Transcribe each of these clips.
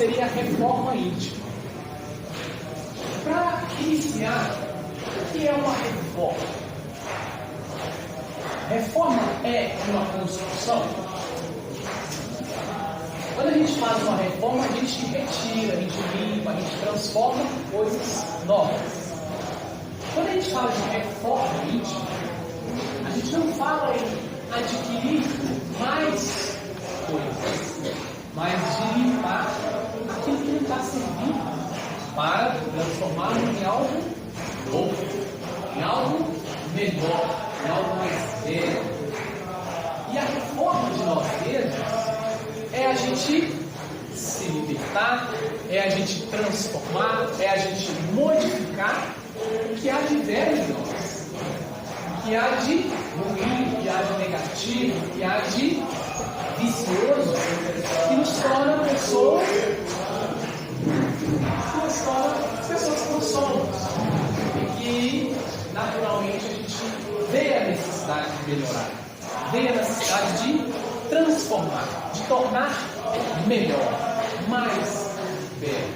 seria a reforma íntima. Para iniciar, o que é uma reforma? Reforma é uma construção. Quando a gente faz uma reforma, a gente retira, a gente limpa, a gente transforma coisas novas. Quando a gente fala de reforma íntima, a gente não fala em adquirir mais coisas, mas de limpar aquilo que não está servindo para transformar em algo novo, em algo melhor, em algo mais velho. E a reforma de nós mesmos é a gente se libertar, é a gente transformar, é a gente modificar o que há de velho em nós, o que há de ruim, o que há de negativo, o que há de vicioso, que nos torna pessoas que não somos. E que, naturalmente, a gente vê a necessidade de melhorar, vê a necessidade de transformar, de tornar melhor, mais velho.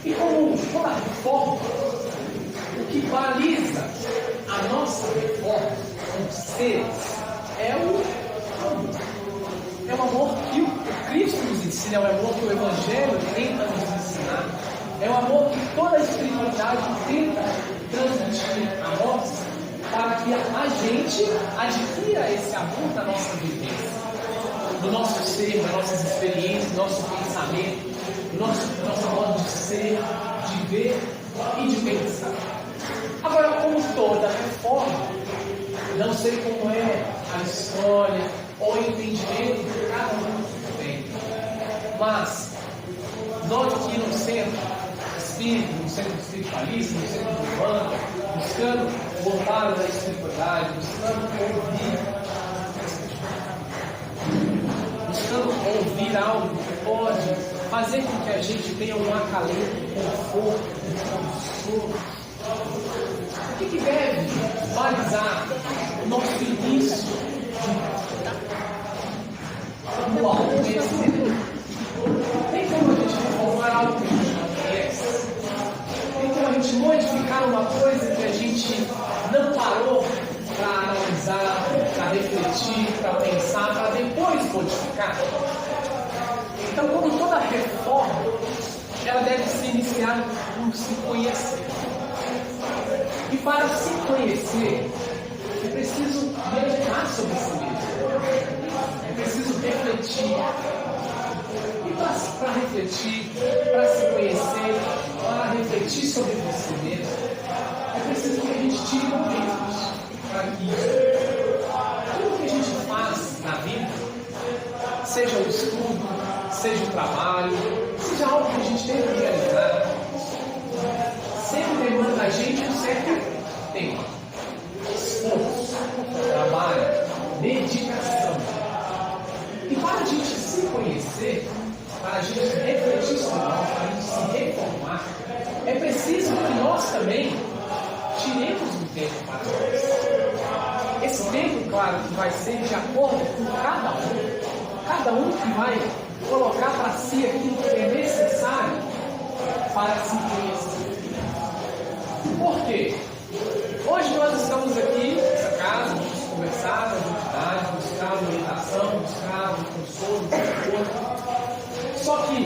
E como toda reforma, o que baliza a nossa reforma como seres é o amor. É o amor que o Cristo nos ensina, é o amor que o Evangelho tenta nos ensinar, é o amor que toda a espiritualidade tenta transmitir a nós, para que a gente adquira esse amor na nossa vivência, no nosso ser, nas nossas experiências, no nosso pensamento, no nosso modo de ser, de ver e de pensar. Agora, como toda reforma, não sei como é a história ou o entendimento que cada um tem, mas nós aqui no centro espírita, no centro espiritualista, no centro urbano, buscando voltar da espiritualidade, buscando ouvir algo que pode fazer com que a gente tenha um acalento, um conforto, um consolo. O que deve balizar o nosso início no autoconhecimento? Tem como a gente reformar algo que a gente não conhece? Tem como a gente modificar uma coisa que a gente não parou para analisar, para refletir, para pensar, para depois modificar? Então, como toda reforma, ela deve se iniciar por se conhecer. E para se conhecer, é preciso meditar sobre si mesmo. É preciso refletir. E para refletir, para se conhecer, para refletir sobre você mesmo, é preciso que a gente tire momentos para que tudo que a gente faz na vida, seja o estudo, seja o trabalho, seja algo que a gente tem que realizar, sempre demanda da gente um certo tempo, esforço, trabalho, dedicação. E para a gente se conhecer, para a gente refletir sobre nós, para a gente se reformar, é preciso que nós também tiremos um tempo para nós. Esse tempo, claro, que vai ser de acordo com cada um que vai colocar para si aquilo que é necessário para se conhecer. Por quê? Hoje nós estamos aqui nessa casa, vamos conversar, buscar uma orientação, buscar um consolo, um conforto. Só que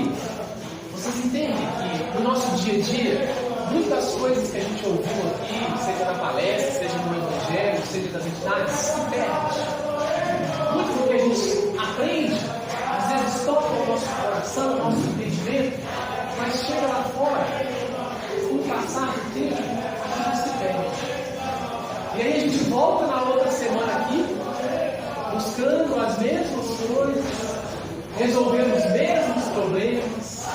vocês entendem que no nosso dia a dia, muitas coisas que a gente ouviu aqui, seja na palestra, seja no Evangelho, seja das entidades, se perde. Muito do que a gente aprende, às vezes toca o nosso coração, o nosso entendimento, mas chega lá fora, com o passar do tempo, a gente se perde. E aí a gente volta na outra semana aqui, buscando as mesmas coisas, resolvendo os mesmos problemas,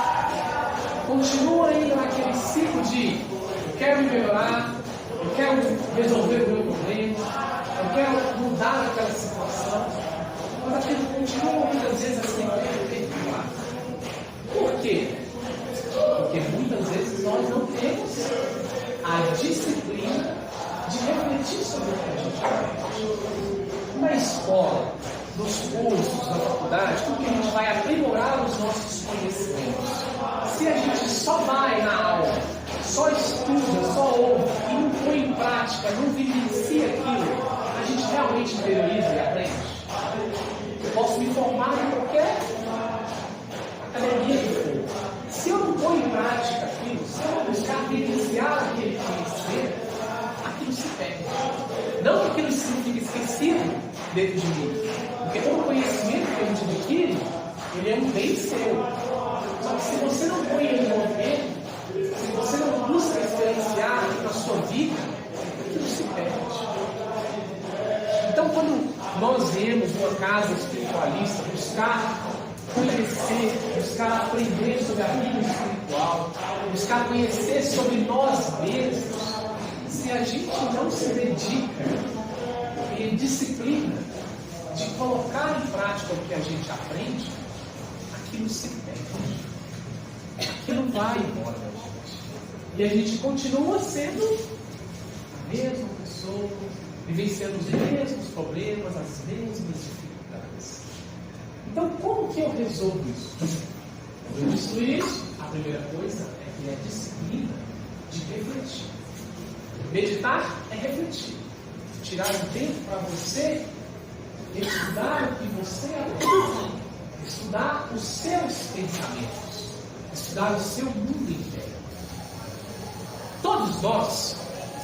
continua ainda naquele ciclo de eu quero me melhorar, eu quero resolver o meu problema, eu quero mudar aquela situação, mas aquilo continua muitas vezes assim, perpetuar. Por quê? Porque muitas vezes nós não temos a disciplina de refletir sobre o que a gente aprende. Na escola, nos cursos, na faculdade, como que a gente vai aprimorar os nossos conhecimentos? só vai na aula, só estuda, só ouve e não põe em prática, não vivencia aquilo, a gente realmente interioriza e aprende. Eu posso me formar em qualquer academia que for. Se eu não ponho em prática aquilo, se eu não buscar vivenciar aquele conhecimento, aquilo se perde. Não que aquilo signifique esquecido dentro de mim, porque todo conhecimento que a gente adquire, ele é um bem seu. Só que se você não põe ele em movimento, se você não busca experienciar na sua vida, aquilo se perde. Então, quando nós viemos numa casa espiritualista buscar conhecer, buscar aprender sobre a vida espiritual, buscar conhecer sobre nós mesmos, se a gente não se dedica e disciplina de colocar em prática o que a gente aprende, aquilo se perde. Aquilo vai embora da gente. E a gente continua sendo a mesma pessoa, vivenciando os mesmos problemas, as mesmas dificuldades. Então, como que eu resolvo isso? Eu disse isso, a primeira coisa é que é a disciplina de refletir. Meditar é refletir. Tirar um tempo para você estudar o que você aprende, estudar os seus pensamentos, estudar o seu mundo interno. Todos nós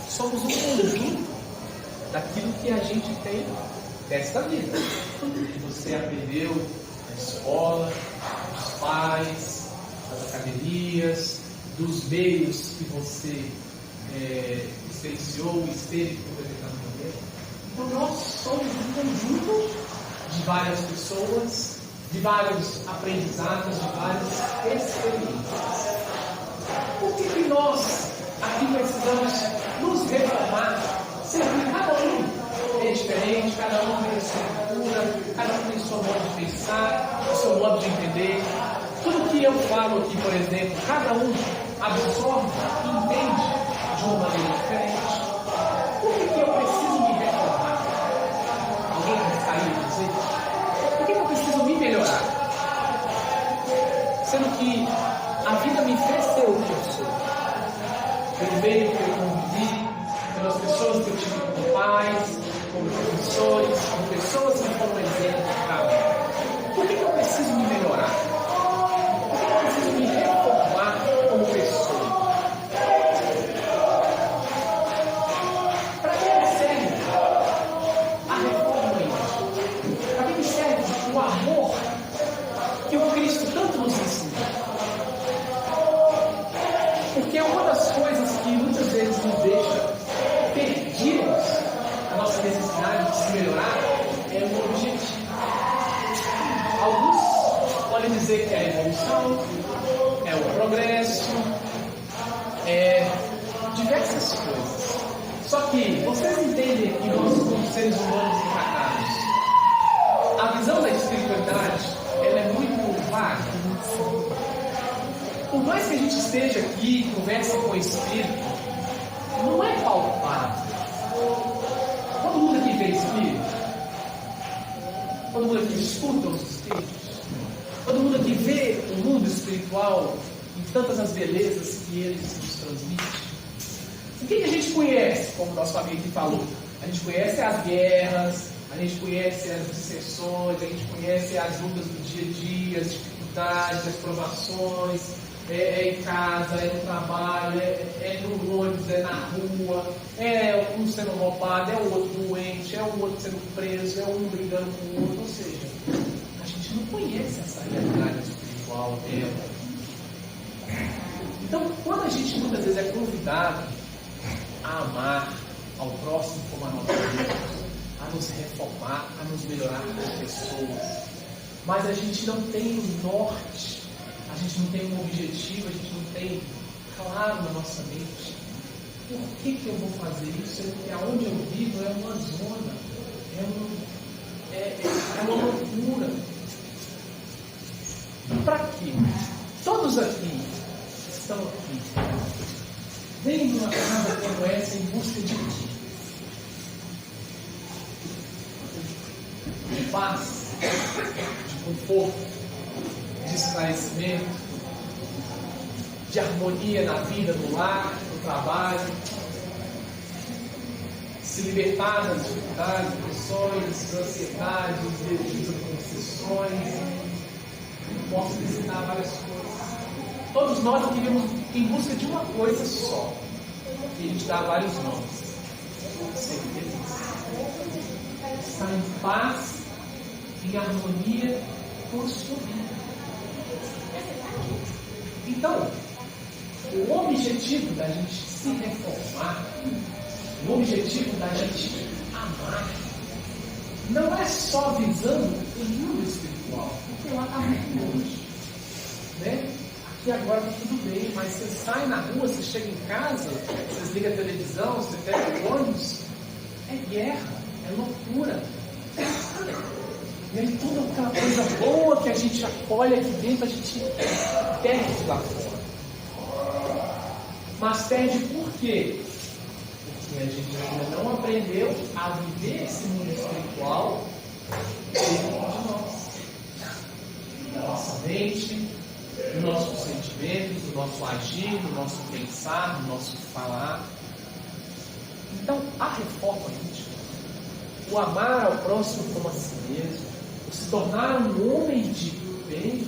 somos um conjunto daquilo que a gente tem desta vida. Que você aprendeu na escola, dos pais, das academias, dos meios que você experienciou e esteve por determinado momento. Então nós somos um conjunto de várias pessoas, de vários aprendizados, de várias experiências. Por que nós aqui precisamos nos reformar? Sempre cada um é diferente, cada um tem a sua cultura, cada um tem o seu modo de pensar, o seu modo de entender. Tudo que eu falo aqui, por exemplo, cada um absorve e entende de uma maneira diferente. Por que eu preciso me reformar? Alguém vai sair e dizer? Por que eu preciso me melhorar? Sendo que a vida me fez ser o que eu sou. Pelo meio que eu convivi, pelas pessoas que eu tive como pais, como professores, como pessoas que foram exemplo para mim. Por que eu preciso me melhorar? Por que eu preciso me reformar como pessoa? Para que serve a reforma íntima? Para que serve o amor que o Cristo tanto nos ensina? Porque uma das coisas que muitas vezes nos deixa perdidos a nossa necessidade de se melhorar é o objetivo. Alguns podem dizer que é a evolução, é o progresso, é diversas coisas. Só que vocês entendem que nós, como seres humanos encarnados, a visão da espiritualidade ela é muito vaga. Por mais que a gente esteja aqui, converse com o Espírito, não é palpável. Todo mundo aqui vê Espírito? Todo mundo aqui escuta os Espíritos? Todo mundo aqui vê o mundo espiritual em tantas as belezas que eles nos transmitem? O que a gente conhece, como nosso amigo aqui falou? A gente conhece as guerras, a gente conhece as dissensões, a gente conhece as lutas do dia a dia, as dificuldades, as provações. É em casa, é no trabalho, é no ônibus, é na rua, é um sendo roubado, é o outro doente, é o outro sendo preso, é um brigando com o outro. Ou seja, a gente não conhece essa realidade espiritual dela. Então, quando a gente muitas vezes é convidado a amar ao próximo como a nós mesmos, a nos reformar, a nos melhorar como pessoas, mas a gente não tem o norte, a gente não tem um objetivo, a gente não tem claro na nossa mente. Por que eu vou fazer isso? Porque aonde eu vivo é uma zona, é uma loucura. Para quê? Todos aqui estão aqui. Vem numa casa como essa em busca de quê? De paz, de conforto, de esclarecimento, de harmonia na vida, no lar, no trabalho, se libertar das dificuldades, pressões, ansiedades, desejos, obsessões. Posso visitar várias coisas. Todos nós vivemos em busca de uma coisa só, que a gente dá vários nomes: ser feliz, estar em paz, em harmonia com a sua vida. Então, o objetivo da gente se reformar, o objetivo da gente amar, não é só visando o mundo espiritual, porque lá está muito longe, né? Aqui agora está tudo bem, mas você sai na rua, você chega em casa, você desliga a televisão, você pega o ônibus, é guerra, é loucura. E aí toda aquela coisa boa que a gente acolhe aqui dentro, a gente perde lá fora. Mas perde por quê? Porque a gente ainda não aprendeu a viver esse mundo espiritual dentro de nós. Da nossa mente, dos nossos sentimentos, do nosso agir, do nosso pensar, do nosso falar. Então, a reforma íntima, o amar ao próximo como a si mesmo, o se tornar um homem de bem,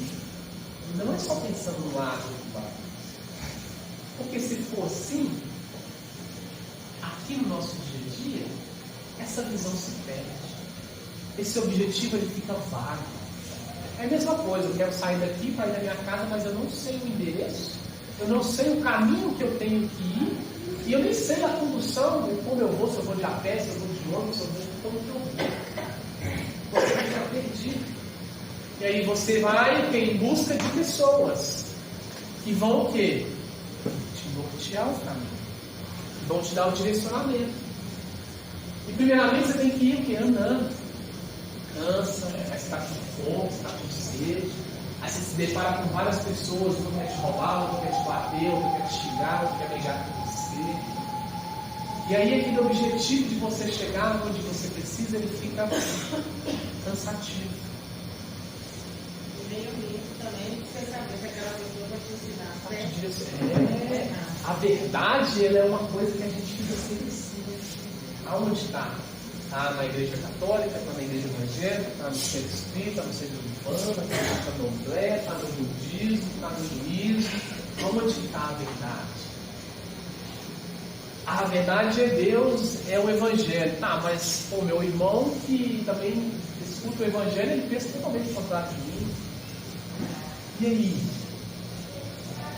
não é só pensando no lado do bar. Porque se for assim, aqui no nosso dia a dia, essa visão se perde. Esse objetivo ele fica vago. É a mesma coisa, eu quero sair daqui para ir da minha casa, mas eu não sei o endereço, eu não sei o caminho que eu tenho que ir, e eu nem sei a condução, como eu vou, se eu vou de a pé, se eu vou de ônibus, se eu vou de como que eu vou. Você está perdido. E aí você vai em busca de pessoas que vão o quê? Te nortear o caminho, que vão te dar o direcionamento. E primeiramente você tem que ir o quê? Andando. Cansa, aí você está com fome, você está com sede. Aí você se depara com várias pessoas, uma quer te roubar, outra quer te bater, outra quer te xingar, outra quer brigar com você. E aí aquele objetivo de você chegar onde você precisa, ele fica cansativo. E meio ambiente também, você saber que aquela pessoa vai te ensinar, certo? A verdade, ela é uma coisa que a gente fica sempre assim. Aonde está? Está na igreja católica, está na igreja evangélica, está no centro espírita, está no centro urbano, está no candomblé, está no budismo, está no hinduísmo. Onde está a verdade? A verdade é Deus, é o evangelho. Tá, mas o meu irmão que também escuta o evangelho, ele pensa totalmente contrário de mim. E aí?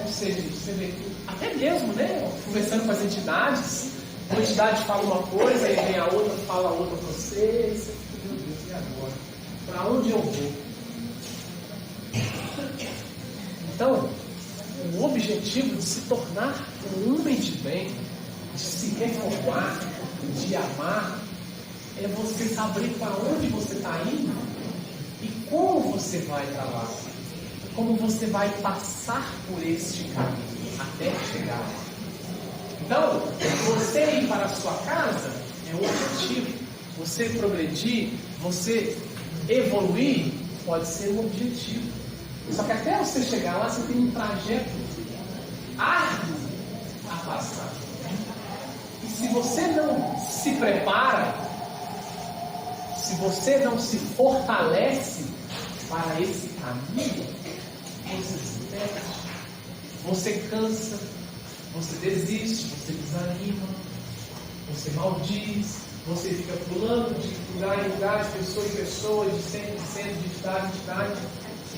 Ou seja, você vê que até mesmo, né? Conversando com as entidades, uma entidade fala uma coisa, aí vem a outra, fala a outra para você, e você fica, meu Deus, e agora? Para onde eu vou? Então, o objetivo de se tornar um homem de bem, de se reformar, de amar, é você saber para onde você está indo e como você vai para lá. Como você vai passar por este caminho até chegar lá. Então, você ir para a sua casa é o objetivo. Você progredir, você evoluir, pode ser um objetivo. Só que até você chegar lá, você tem um trajeto árduo a passar. E se você não se prepara, se você não se fortalece para esse caminho, você se perde, você cansa, você desiste, você desanima, você maldiz, você fica pulando de lugar em lugar, de pessoa em pessoa, de centro em centro, de entidade em entidade,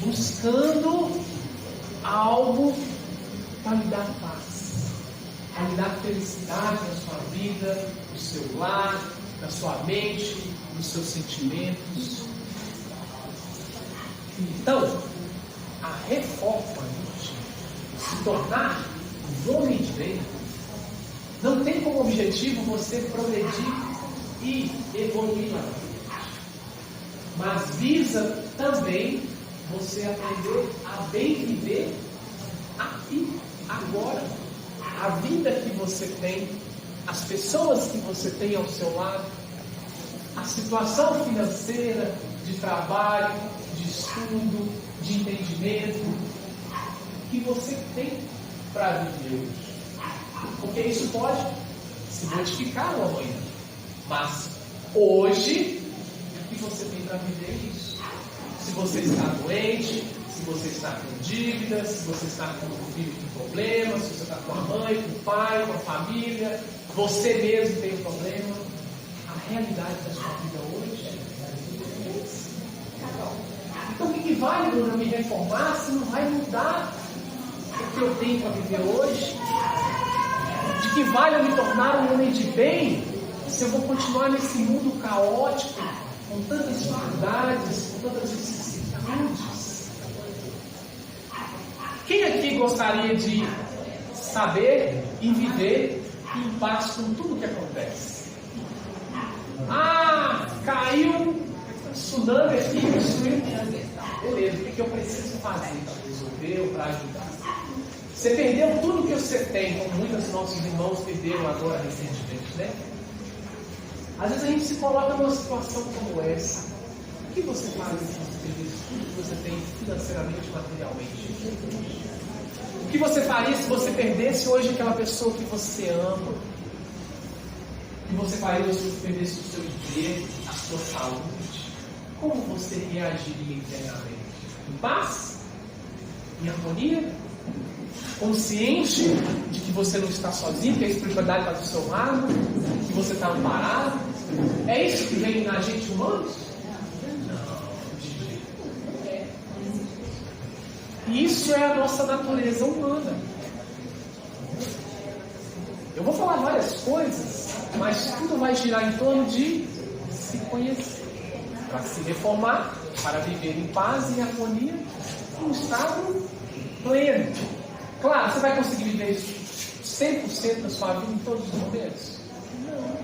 buscando algo para lhe dar paz, para lhe dar felicidade na sua vida, no seu lar, na sua mente, nos seus sentimentos. Então, a reforma íntima, se tornar um homem de bem, não tem como objetivo você progredir e evoluir na vida, mas visa também você aprender a bem viver aqui, agora, a vida que você tem, as pessoas que você tem ao seu lado, a situação financeira, de trabalho, de estudo, de entendimento que você tem para viver hoje. Porque isso pode se modificar no amanhã. Mas hoje, o que você tem para viver é isso. Se você está doente, se você está com dívidas, se você está com um filho com problemas, se você está com a mãe, com o pai, com a família, você mesmo tem um problema, a realidade da sua vida hoje é essa. Então o que vale, Bruno, eu me reformar se não vai mudar o que eu tenho para viver hoje? De que vale eu me tornar um homem de bem se eu vou continuar nesse mundo caótico, com tantas dificuldades, com tantas vicissitudes? Quem aqui gostaria de saber e viver em paz com tudo que acontece? Ah, caiu tsunami aqui, destruiu. Beleza, o que eu preciso fazer para resolver ou para ajudar? Você perdeu tudo que você tem, como muitos dos nossos irmãos perderam agora recentemente, né? Às vezes a gente se coloca numa situação como essa. O que você faz se você perder tudo que você tem financeiramente, materialmente? O que você faria se você perdesse hoje aquela pessoa que você ama? O que você faria se você perdesse o seu emprego, a sua saúde? Como você reagiria internamente? Em paz? Em harmonia? Consciente de que você não está sozinho, que a espiritualidade está do seu lado, que você está amparado? É isso que vem na gente humanos? Não, de jeito nenhum. Isso é a nossa natureza humana. Eu vou falar várias coisas, mas tudo vai girar em torno de se conhecer, para se reformar, para viver em paz e harmonia, em um estado pleno. Claro, você vai conseguir viver 100% da sua vida em todos os momentos? Não.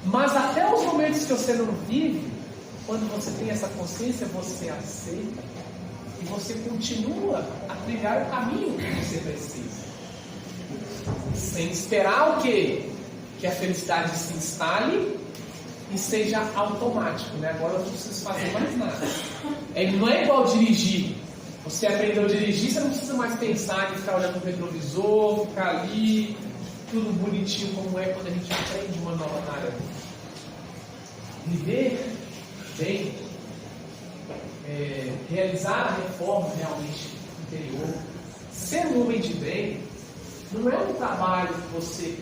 Mas até os momentos que você não vive, quando você tem essa consciência, você aceita e você continua a trilhar o caminho que você precisa. Sem esperar o quê? Que a felicidade se instale e seja automático, né? Agora eu não preciso fazer mais nada. Não é igual dirigir. Você aprendeu a dirigir, você não precisa mais pensar em ficar olhando no retrovisor, ficar ali, tudo bonitinho como é quando a gente aprende uma nova tarefa. Viver bem, realizar a reforma realmente interior, ser um homem de bem, não é um trabalho que você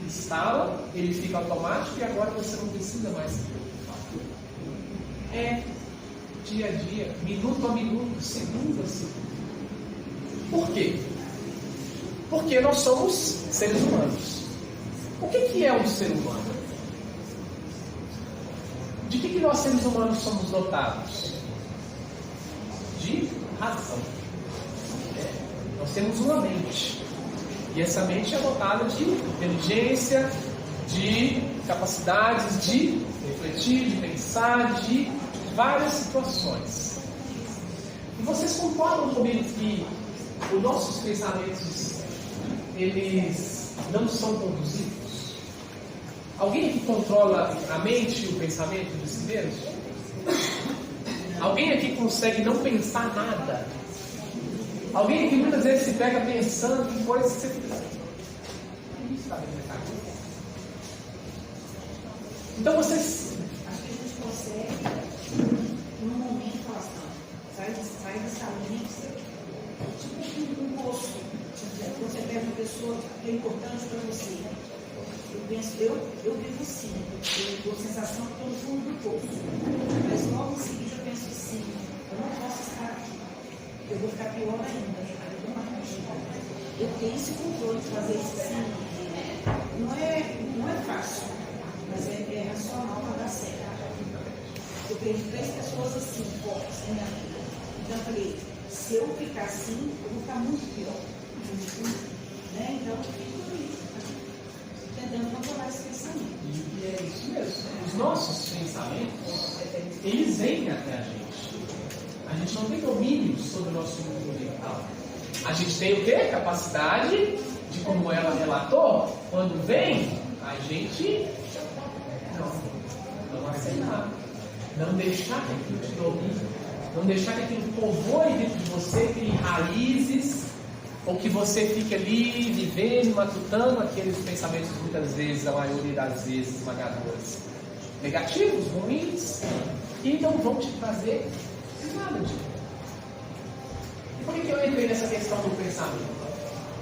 instala, ele fica automático e agora você não precisa mais se preocupar. É dia a dia, minuto a minuto, segundo a segundo. Por quê? Porque nós somos seres humanos. O que é um ser humano? De que nós seres humanos somos dotados? De razão. Nós temos uma mente. E essa mente é dotada de inteligência, de capacidades de refletir, de pensar, de várias situações. E vocês concordam comigo que os nossos pensamentos, eles não são conduzidos? Alguém aqui controla a mente e o pensamento de si mesmo? Alguém aqui consegue não pensar nada? Alguém aqui muitas vezes se pega pensando em coisas que você fica assim, isso está dentro da cabeça. Então vocês... Acho que a gente consegue, num momento, falar assim, sai dessa lista, tipo um poço. Você pega uma pessoa que é importante para você. Eu penso, eu vivo assim, eu tenho a sensação que estou no fundo do poço. Mas logo em seguida eu penso assim, eu não posso estar aqui. Eu vou ficar pior ainda. Eu vou matar. Eu tenho esse controle de fazer isso assim. Não é fácil, mas é racional para dar certo. Eu perdi 3 pessoas assim, fortes na minha vida. Então eu falei, se eu ficar assim, eu vou ficar muito pior. Né? Então eu fico aí, tentando controlar esse pensamento. E é isso mesmo. Os nossos pensamentos, eles vêm até a gente. A gente não tem domínio sobre o nosso mundo mental. A gente tem o quê? Capacidade de, como ela relatou, quando vem, a gente não aceitar. Não deixar que aquilo te domine. Não deixar que aquilo povoe dentro de você, crie raízes Ou que você fique ali vivendo, matutando aqueles pensamentos, muitas vezes, a maioria das vezes, esmagadores, negativos, ruins, e não vão te trazer nada de bom. E por que eu entrei nessa questão do pensamento?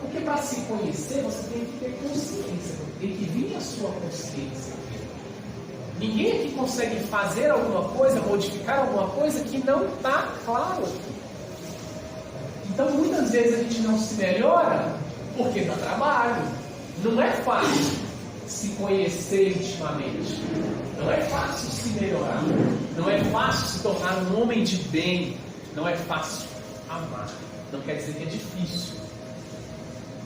Porque para se conhecer, você tem que ter consciência, tem que vir a sua consciência. Ninguém aqui consegue fazer alguma coisa, modificar alguma coisa que não está claro aqui. Então, muitas vezes a gente não se melhora porque dá trabalho. Não é fácil se conhecer intimamente. Não é fácil se melhorar. Não é fácil se tornar um homem de bem. Não é fácil amar. Não quer dizer que é difícil.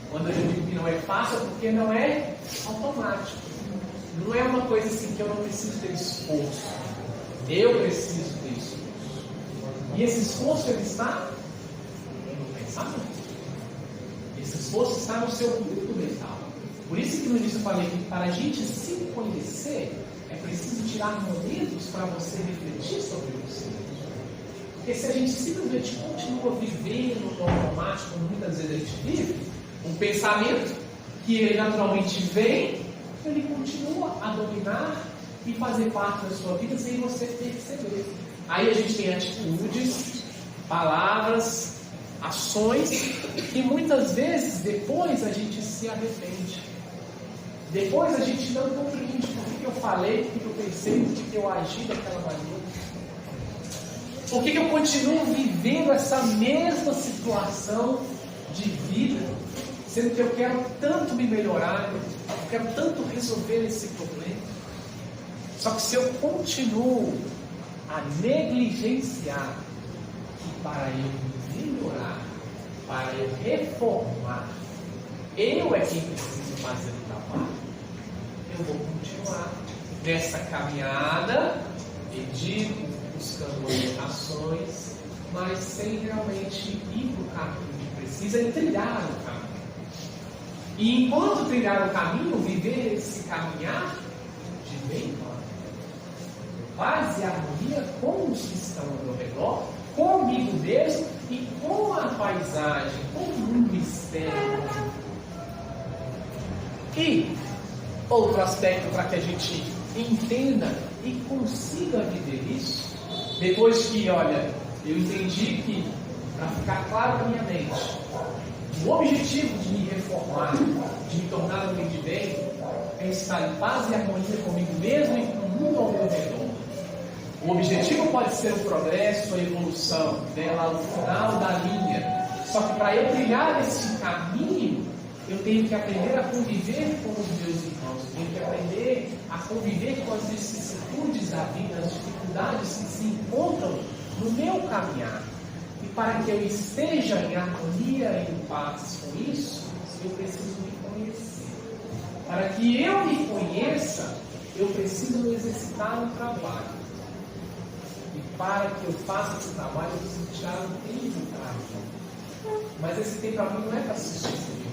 Quando eu digo que não é fácil é porque não é automático. Não é uma coisa assim que eu não preciso ter esforço. Eu preciso ter esforço. E esse esforço ele está no pensamento. Esse esforço está no seu mundo mental. Por isso que no início eu falei que para a gente se conhecer é preciso tirar momentos para você refletir sobre você. Porque se a gente simplesmente continua vivendo no automático, como muitas vezes a gente vive, um pensamento que ele naturalmente vem, ele continua a dominar e fazer parte da sua vida sem você perceber. Aí a gente tem atitudes, palavras, ações que muitas vezes depois a gente se arrepende. Depois a gente não compreende por que eu falei, por que eu pensei, por que eu agi daquela maneira. Por que eu continuo vivendo essa mesma situação de vida, sendo que eu quero tanto me melhorar, eu quero tanto resolver esse problema. Só que se eu continuo a negligenciar que para eu melhorar, para eu reformar, eu é quem preciso fazer o trabalho, eu vou continuar nessa caminhada, medito, buscando orientações, mas sem realmente ir para o caminho que precisa e trilhar o caminho. E enquanto trilhar o caminho, viver esse caminhar de bem com paz e harmonia com os que estão ao meu redor, comigo mesmo e com a paisagem, com o mundo externo. E outro aspecto para que a gente entenda e consiga viver isso, depois que, olha, eu entendi que, para ficar claro na minha mente, o objetivo de me reformar, de me tornar um homem de bem, é estar em paz e harmonia comigo mesmo e com o mundo ao meu redor. O objetivo pode ser o progresso, a evolução, lá no final da linha. Só que para eu trilhar esse caminho, eu tenho que aprender a conviver com os meus irmãos, eu tenho que aprender a conviver com as vicissitudes da vida, as dificuldades que se encontram no meu caminhar. E para que eu esteja em harmonia e em paz com isso, eu preciso me conhecer. Para que eu me conheça, eu preciso exercitar um trabalho. E para que eu faça esse trabalho, eu preciso tirar um tempo para mim. Mas esse tempo para mim não é para assistir filme.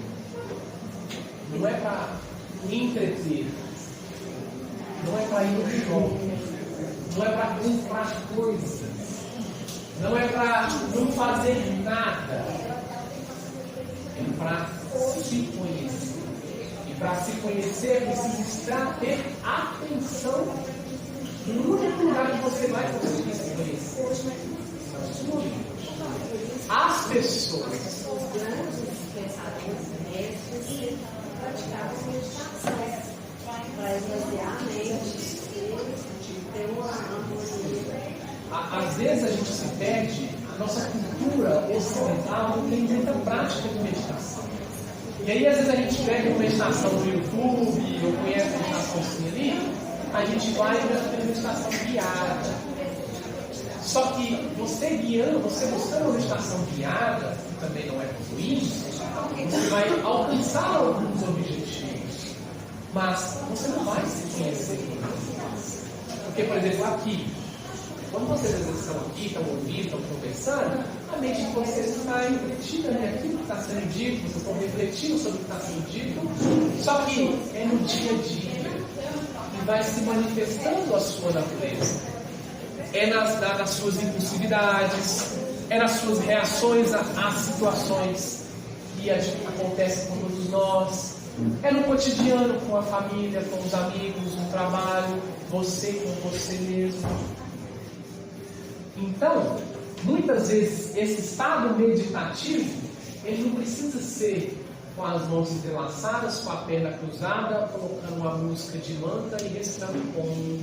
Não é para entreter. Não é para ir no shopping. Não é para comprar coisas. Não é para não fazer nada. É para se conhecer. E para se conhecer é preciso ter atenção. O único lugar que você vai conseguir se conhecer é a sua vida. As pessoas. Os grandes pensamentos médicos praticavam meditação para esvaziar a mente, ter uma harmonia. Às vezes a gente se perde, a nossa cultura ocidental não tem muita prática de meditação. E aí às vezes a gente pega uma meditação no YouTube, ou conhece a meditação assim ali, a gente vai e tem meditação guiada. Só que você guiando, você buscando uma meditação guiada, que também não é ruim, você vai alcançar alguns objetivos. Mas você não vai se conhecer. Porque, por exemplo, aqui, quando vocês às vezes estão aqui, estão ouvindo, estão conversando, a mente de vocês está entretida naquilo que está sendo dito, vocês estão refletindo sobre o que está sendo dito, só que é no dia a dia, e vai se manifestando a sua natureza. É nas suas impulsividades, é nas suas reações às situações que acontece com todos nós. É no cotidiano, com a família, com os amigos, no trabalho, você com você mesmo. Então, muitas vezes, esse estado meditativo, ele não precisa ser com as mãos entrelaçadas, com a perna cruzada, colocando uma música de manta e recitando Om.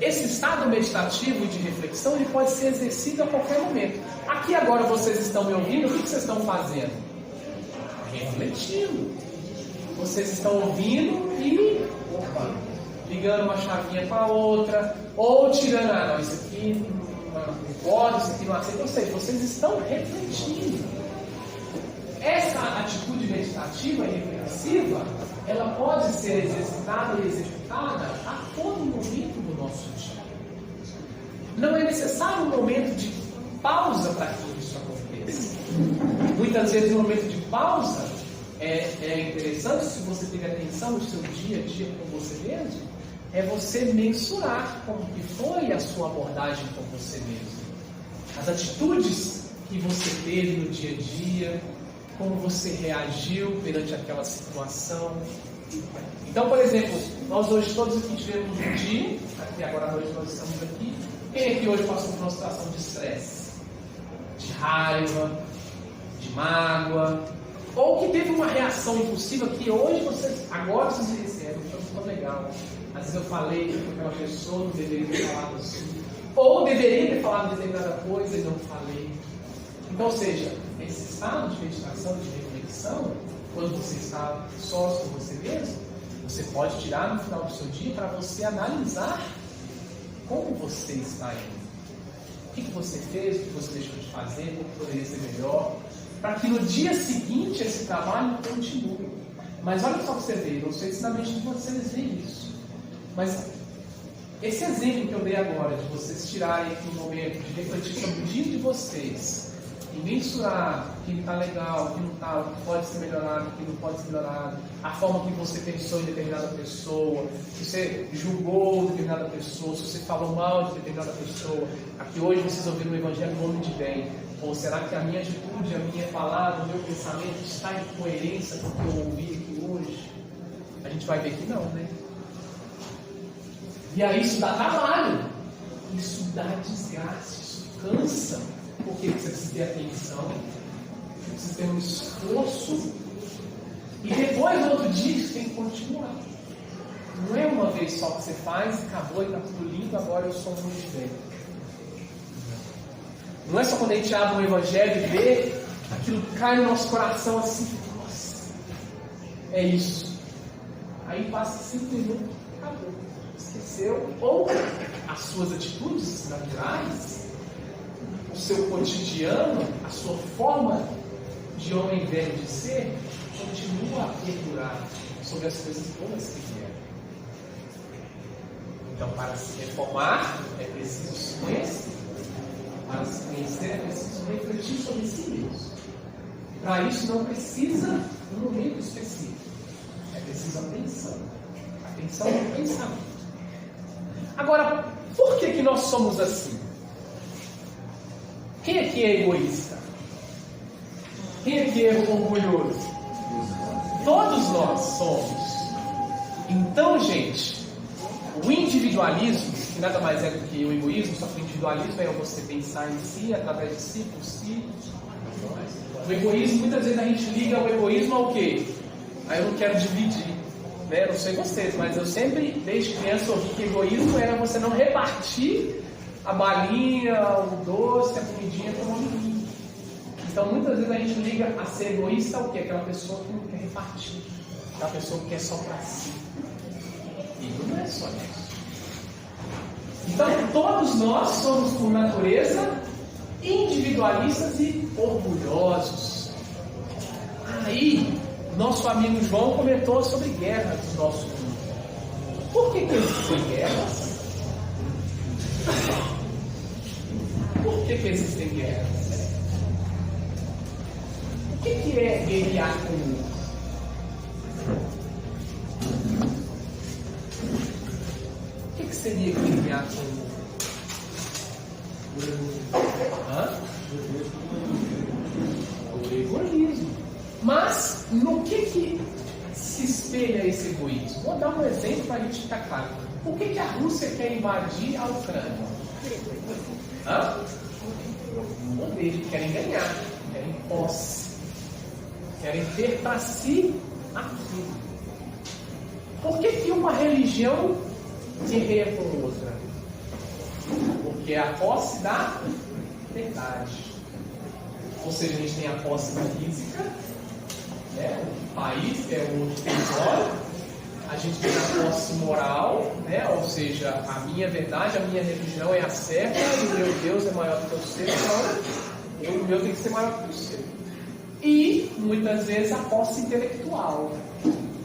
Esse estado meditativo e de reflexão, ele pode ser exercido a qualquer momento. Aqui agora vocês estão me ouvindo, o que vocês estão fazendo? Refletindo. Vocês estão ouvindo e ligando uma chavinha com a outra, ou tirando, não, isso aqui não pode, isso aqui não aceita. Ou seja, vocês estão refletindo. Essa atitude meditativa e reflexiva, ela pode ser exercitada e executada a todo momento do nosso dia. Não é necessário um momento de pausa para que isso aconteça. Muitas vezes, um momento de pausa é interessante, se você tiver atenção no seu dia a dia com você mesmo, é você mensurar como que foi a sua abordagem com você mesmo. As atitudes que você teve no dia a dia, como você reagiu perante aquela situação. Então, por exemplo, nós hoje todos aqui tivemos um dia, até agora à noite nós estamos aqui. Quem aqui hoje passou por uma situação de estresse, de raiva, de mágoa, ou que teve uma reação impulsiva que hoje agora vocês recebem, não ficou legal. Às vezes eu falei com aquela pessoa, não deveria ter falado assim, ou deveria ter falado determinada coisa e não falei. Então, ou seja, esse estado de meditação, de reflexão, quando você está só com você mesmo, você pode tirar no final do seu dia para você analisar como você está indo. O que você fez, o que você deixou de fazer, o que poderia ser melhor, para que no dia seguinte esse trabalho continue. Mas olha só o que você vê, não sei se na mente de vocês vê isso, mas esse exemplo que eu dei agora, de vocês tirarem aqui um momento de refletir sobre o dia de vocês, e mensurar o que está legal, o que não está, o que pode ser melhorado, o que não pode ser melhorado, a forma que você pensou em determinada pessoa, se você julgou determinada pessoa, se você falou mal de determinada pessoa. Aqui hoje vocês ouviram o Evangelho do Homem de Bem. Ou será que a minha atitude, a minha palavra, o meu pensamento está em coerência com o que eu ouvi aqui hoje? A gente vai ver que não, né? E aí isso dá trabalho, isso dá desgaste, isso cansa. Porque você precisa ter atenção, você precisa ter um esforço, e depois, no outro dia, você tem que continuar. Não é uma vez só que você faz e acabou e está tudo lindo, agora eu sou muito bem. Não é só quando a gente abre o Evangelho e vê, aquilo cai no nosso coração assim, nossa, é isso. Aí passa 5 minutos, acabou. Esqueceu, ou as suas atitudes naturais, o seu cotidiano, a sua forma de homem velho de ser, continua a perdurar sobre as coisas boas que vieram. Então, para se reformar, é preciso se conhecer. Para se conhecer, é preciso refletir sobre si mesmo. Para isso, não precisa um momento específico. É preciso atenção. Atenção no pensamento. Agora, por que nós somos assim? Quem aqui é egoísta? Quem aqui é orgulhoso? Todos nós somos. Então, gente, o individualismo, que nada mais é do que o egoísmo, só que o individualismo é você pensar em si, através de si, por si. O egoísmo, muitas vezes a gente liga o egoísmo ao quê? Aí eu não quero dividir, né? Não sei vocês, mas eu sempre, desde criança, ouvi que egoísmo era você não repartir a balinha, o doce, a comidinha com o amiguinho. Então, muitas vezes a gente liga a ser egoísta ao quê? Aquela pessoa que não quer repartir, aquela pessoa que quer só para si. E não é só isso. Então, todos nós somos, por natureza, individualistas e orgulhosos. Aí, nosso amigo João comentou sobre guerras do nosso mundo. Por que existem guerras? Por que existem guerras? O que é guerrear com o mundo? O que seria guerrear com o mundo? Mas, no que se espelha esse egoísmo? Vou dar um exemplo para a gente ficar claro. Por que a Rússia quer invadir a Ucrânia? Poder, querem ganhar, querem posse, querem ter para si aquilo. Por que uma religião guerreia com outra? Porque é a posse da verdade. Ou seja, a gente tem a posse física, né? O país é o outro território. A gente tem a posse moral, né? Ou seja, a minha verdade, a minha religião é a certa e o meu Deus é maior do que o seu, então o meu tem que ser maior do que o seu. E, muitas vezes, a posse intelectual.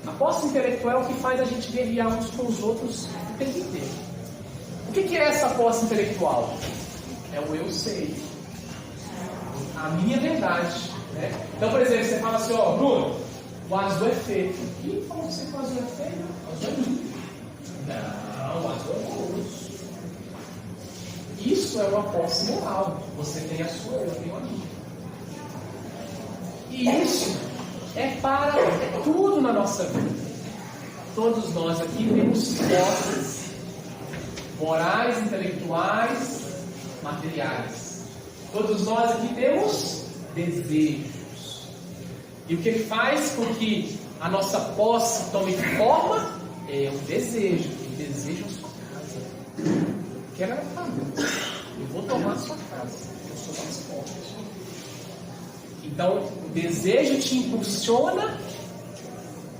A posse intelectual é o que faz a gente guerrear uns com os outros o tempo inteiro. O que é essa posse intelectual? É o eu sei. A minha verdade. Né? Então, por exemplo, você fala assim, ó, Bruno, o azul é feio. Quem falou que o azul é feio? O azul é lindo. Não, o azul é horroroso. Isso é uma posse moral. Você tem a sua, eu tenho a minha. E isso é para tudo na nossa vida. Todos nós aqui temos posses morais, intelectuais, materiais. Todos nós aqui temos desejos. E o que faz com que a nossa posse tome forma é o desejo. Eu desejo a sua casa. Eu quero a família. Eu vou tomar a sua casa. Eu sou mais forte. Então, o desejo te impulsiona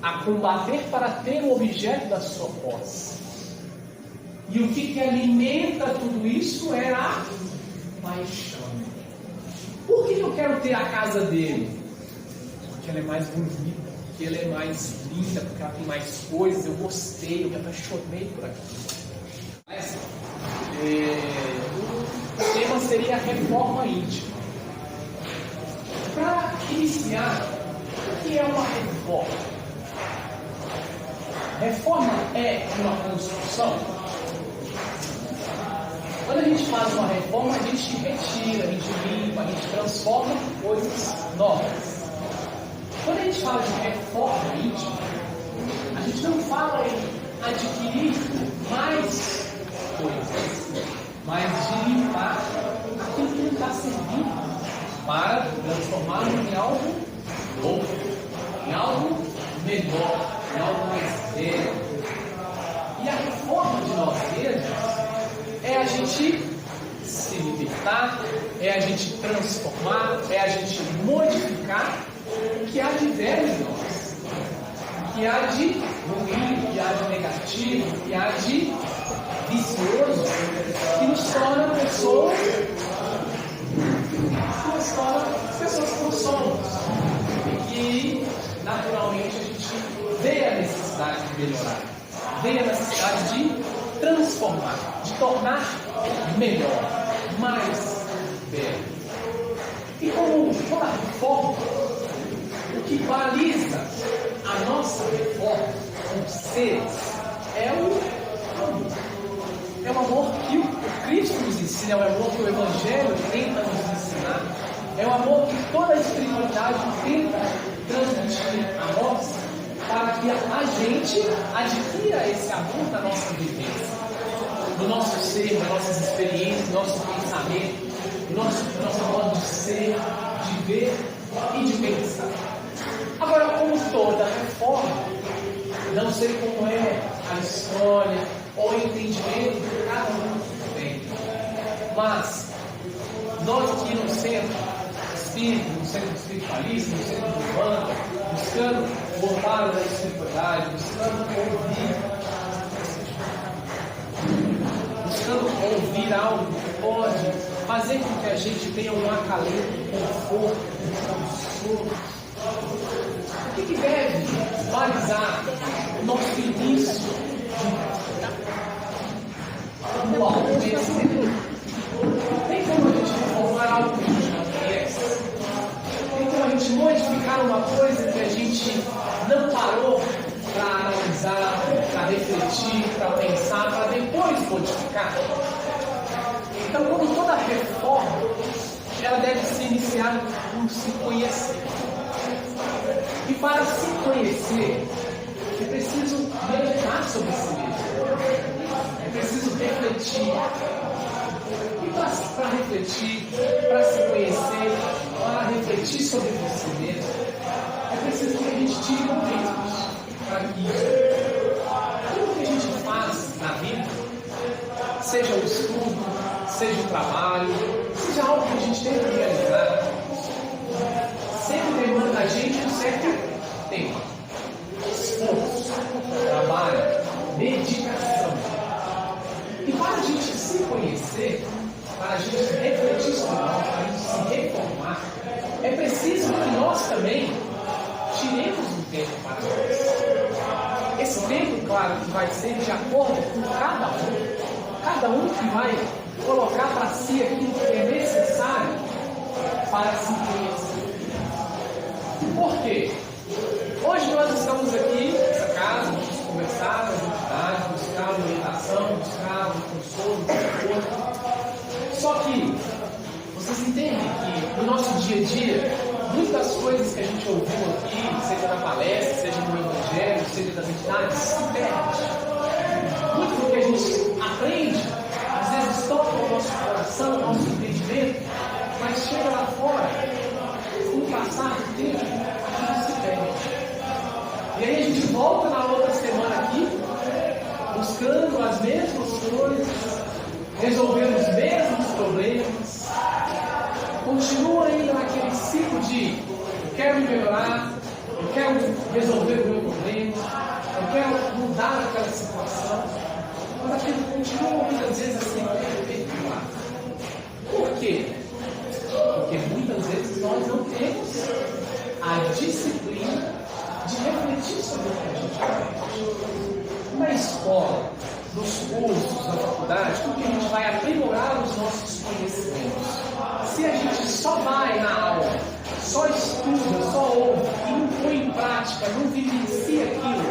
a combater para ter o objeto da sua posse. E o que alimenta tudo isso é a paixão. Por que eu quero ter a casa dele? Porque ela é mais bonita, porque ela é mais linda, porque ela tem mais coisas. Eu gostei, eu me apaixonei por aquilo. O tema seria a reforma íntima. Para iniciar, o que é uma reforma? Reforma é uma construção. Quando a gente faz uma reforma, a gente retira, a gente limpa, a gente transforma coisas novas. Quando a gente fala de reforma íntima, a gente não fala em adquirir mais coisas, mas de limpar aquilo que não está servindo para transformar em algo novo, em algo melhor, em algo mais velho. E a reforma de nós mesmos é a gente se libertar, é a gente transformar, é a gente modificar o que há de velho em nós, o que há de ruim, o que há de negativo, o que há de vicioso, que nos torna pessoas que não somos. E que, naturalmente, a gente vê a necessidade de melhorar, vê a necessidade de transformar, de tornar melhor, mais belo. E como toda reforma, o que baliza a nossa reforma como seres é o amor. É o amor que o Cristo nos ensina, é o amor que o Evangelho tenta nos ensinar, é o amor que toda a espiritualidade tenta transmitir a nós, para que a gente adquira esse amor na nossa vivência, no nosso ser, nas nossas experiências, no nosso pensamento, no nosso modo de ser, de ver e de pensar. Agora, como toda reforma, não sei como é a história ou o entendimento que cada um tem, mas nós aqui no centro espírita, no centro espiritualista, no centro do Umbanda, buscando voltar da espiritualidade, buscando ouvir algo que pode fazer com que a gente tenha um acalento, um conforto, um consolo. O que deve balizar o nosso início como autoconhecimento? Tem como a gente reformar algo que a gente não conhece? Tem como a gente modificar uma coisa que a gente não parou para analisar, para refletir, para pensar, para depois modificar? Então, como toda reforma, ela deve ser iniciada por se conhecer. E para se conhecer, é preciso meditar sobre si mesmo. É preciso refletir. E para refletir, para se conhecer, para refletir sobre você mesmo, é preciso que a gente tire momentos para isso. Tudo que a gente faz na vida, seja o estudo, seja o trabalho, seja algo que a gente tem que realizar, sempre demanda da gente um certo tempo, esforço, trabalho, dedicação. E para a gente se conhecer, para a gente refletir sobre nós, para a gente se reformar, é preciso que nós também tiremos um tempo para nós. Esse tempo, claro, que vai ser de acordo com cada um que vai colocar para si aquilo que é necessário para se conhecer. Por quê? Hoje nós estamos aqui nessa casa, vamos conversar nas entidades, buscar uma orientação, buscar um consolo, um conforto. Só que vocês entendem que no nosso dia a dia, muitas coisas que a gente ouviu aqui, seja na palestra, seja no Evangelho, seja das entidades, se perde. Muito do que a gente aprende, às vezes toca o nosso coração, o nosso entendimento, mas chega lá fora, com o passar do tempo, aquilo se perde. E aí a gente volta na outra semana aqui, buscando as mesmas coisas, resolvendo os mesmos problemas, continua ainda naquele ciclo de eu quero me melhorar, eu quero resolver o meu problema, eu quero mudar aquela situação, mas aquilo continua muitas vezes assim, perpetuar. Por quê? Porque muitas vezes nós não temos a disciplina de refletir sobre o que a gente aprende. Na escola, nos cursos, na faculdade, porque a gente vai aprimorar os nossos conhecimentos. Se a gente só vai na aula, só estuda, só ouve e não põe em prática, não vivencia aquilo,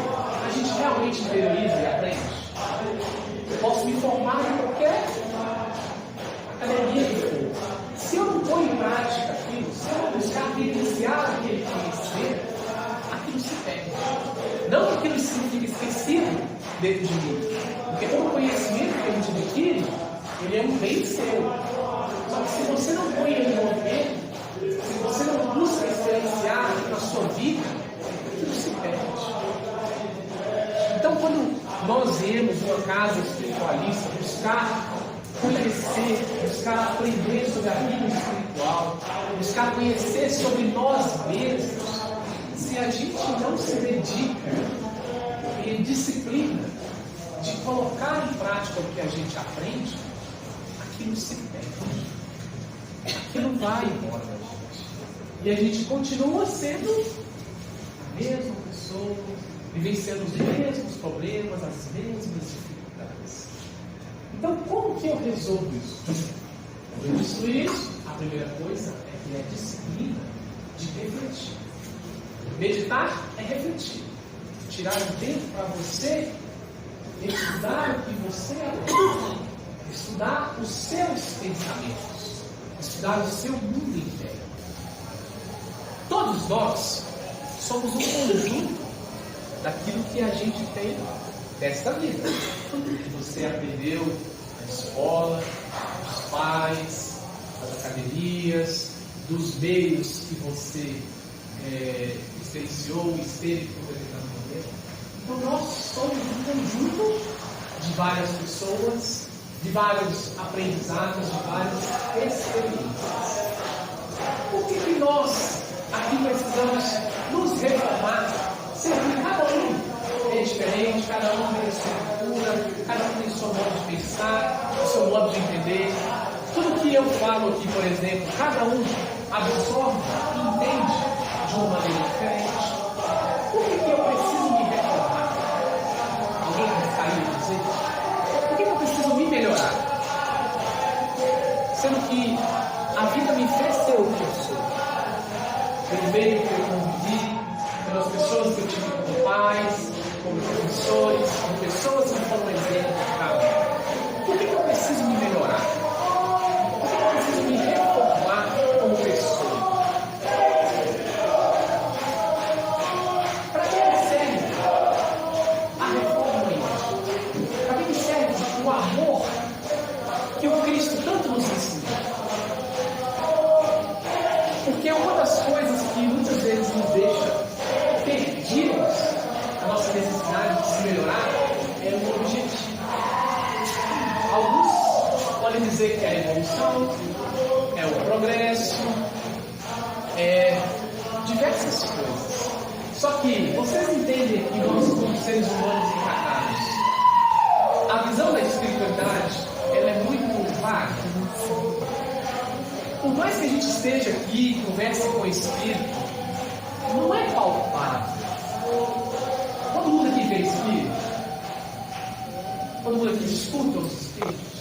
a gente realmente interioriza e aprende. Eu posso me formar em qualquer academia que for. Se eu não ponho em prática aquilo, se eu não buscar vivenciar aquele conhecimento, aquilo se perde. Não que aquilo signifique esquecido dentro de mim, porque todo conhecimento que a gente adquire, ele é um bem seu. Só que se você não põe ele em movimento, se você não busca experienciar na sua vida, aquilo se perde. Então, quando nós viemos uma casa espiritualista buscar conhecer, buscar aprender sobre a vida espiritual, buscar conhecer sobre nós mesmos, se a gente não se dedica e disciplina de colocar em prática o que a gente aprende, aquilo se perde. Aquilo vai embora da gente. E a gente continua sendo a mesma pessoa, vivenciando os mesmos problemas, as mesmas dificuldades. Então, como que eu resolvo isso? Eu disse isso, a primeira coisa é a disciplina de refletir. Meditar é refletir. Tirar um tempo para você estudar o que você aprende, estudar os seus pensamentos, estudar o seu mundo interno. Todos nós somos um conjunto daquilo que a gente tem desta vida. Você aprendeu na escola, dos pais, das academias, dos meios que você experienciou, esteve por determinado momento. Então nós somos um conjunto de várias pessoas, de vários aprendizados, de várias experiências. Por que nós aqui precisamos nos reformar? Sempre cada um é diferente, cada um tem a sua cultura, cada um tem o seu modo de pensar, o seu modo de entender. Tudo que eu falo aqui, por exemplo, cada um absorve e entende de uma maneira diferente. Por que eu preciso me reformar? Alguém gostaria de dizer? Por que eu preciso me melhorar? Sendo que a vida me fez ser o que eu sou. Pelo meio que eu convivi, pelas pessoas que eu tive como pais, como professores, como pessoas que foram exemplo para mim. Por que eu preciso me melhorar? Por que eu preciso me reformar como pessoa? que vocês entendem que nós, como seres humanos encarnados, a visão da espiritualidade ela é muito vaga. Por mais que a gente esteja aqui, converse com o Espírito, não é palpável. Todo mundo aqui vê Espírito? Todo mundo aqui escuta os Espíritos?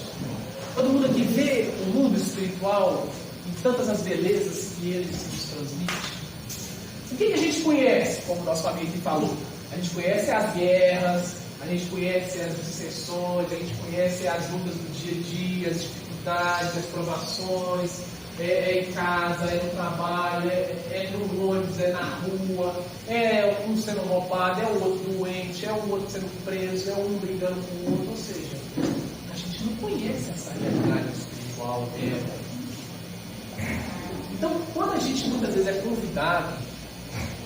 Todo mundo aqui vê o mundo espiritual em tantas as belezas que eles nos transmitem? O que a gente conhece, como o nosso amigo aqui falou? A gente conhece as guerras, a gente conhece as dissensões, a gente conhece as lutas do dia a dia, as dificuldades, as provações, é em casa, é no trabalho, é no ônibus, é na rua, é um sendo roubado, é o outro doente, é o outro sendo preso, é um brigando com o outro. Ou seja, a gente não conhece essa realidade espiritual dela. Então, quando a gente muitas vezes é convidado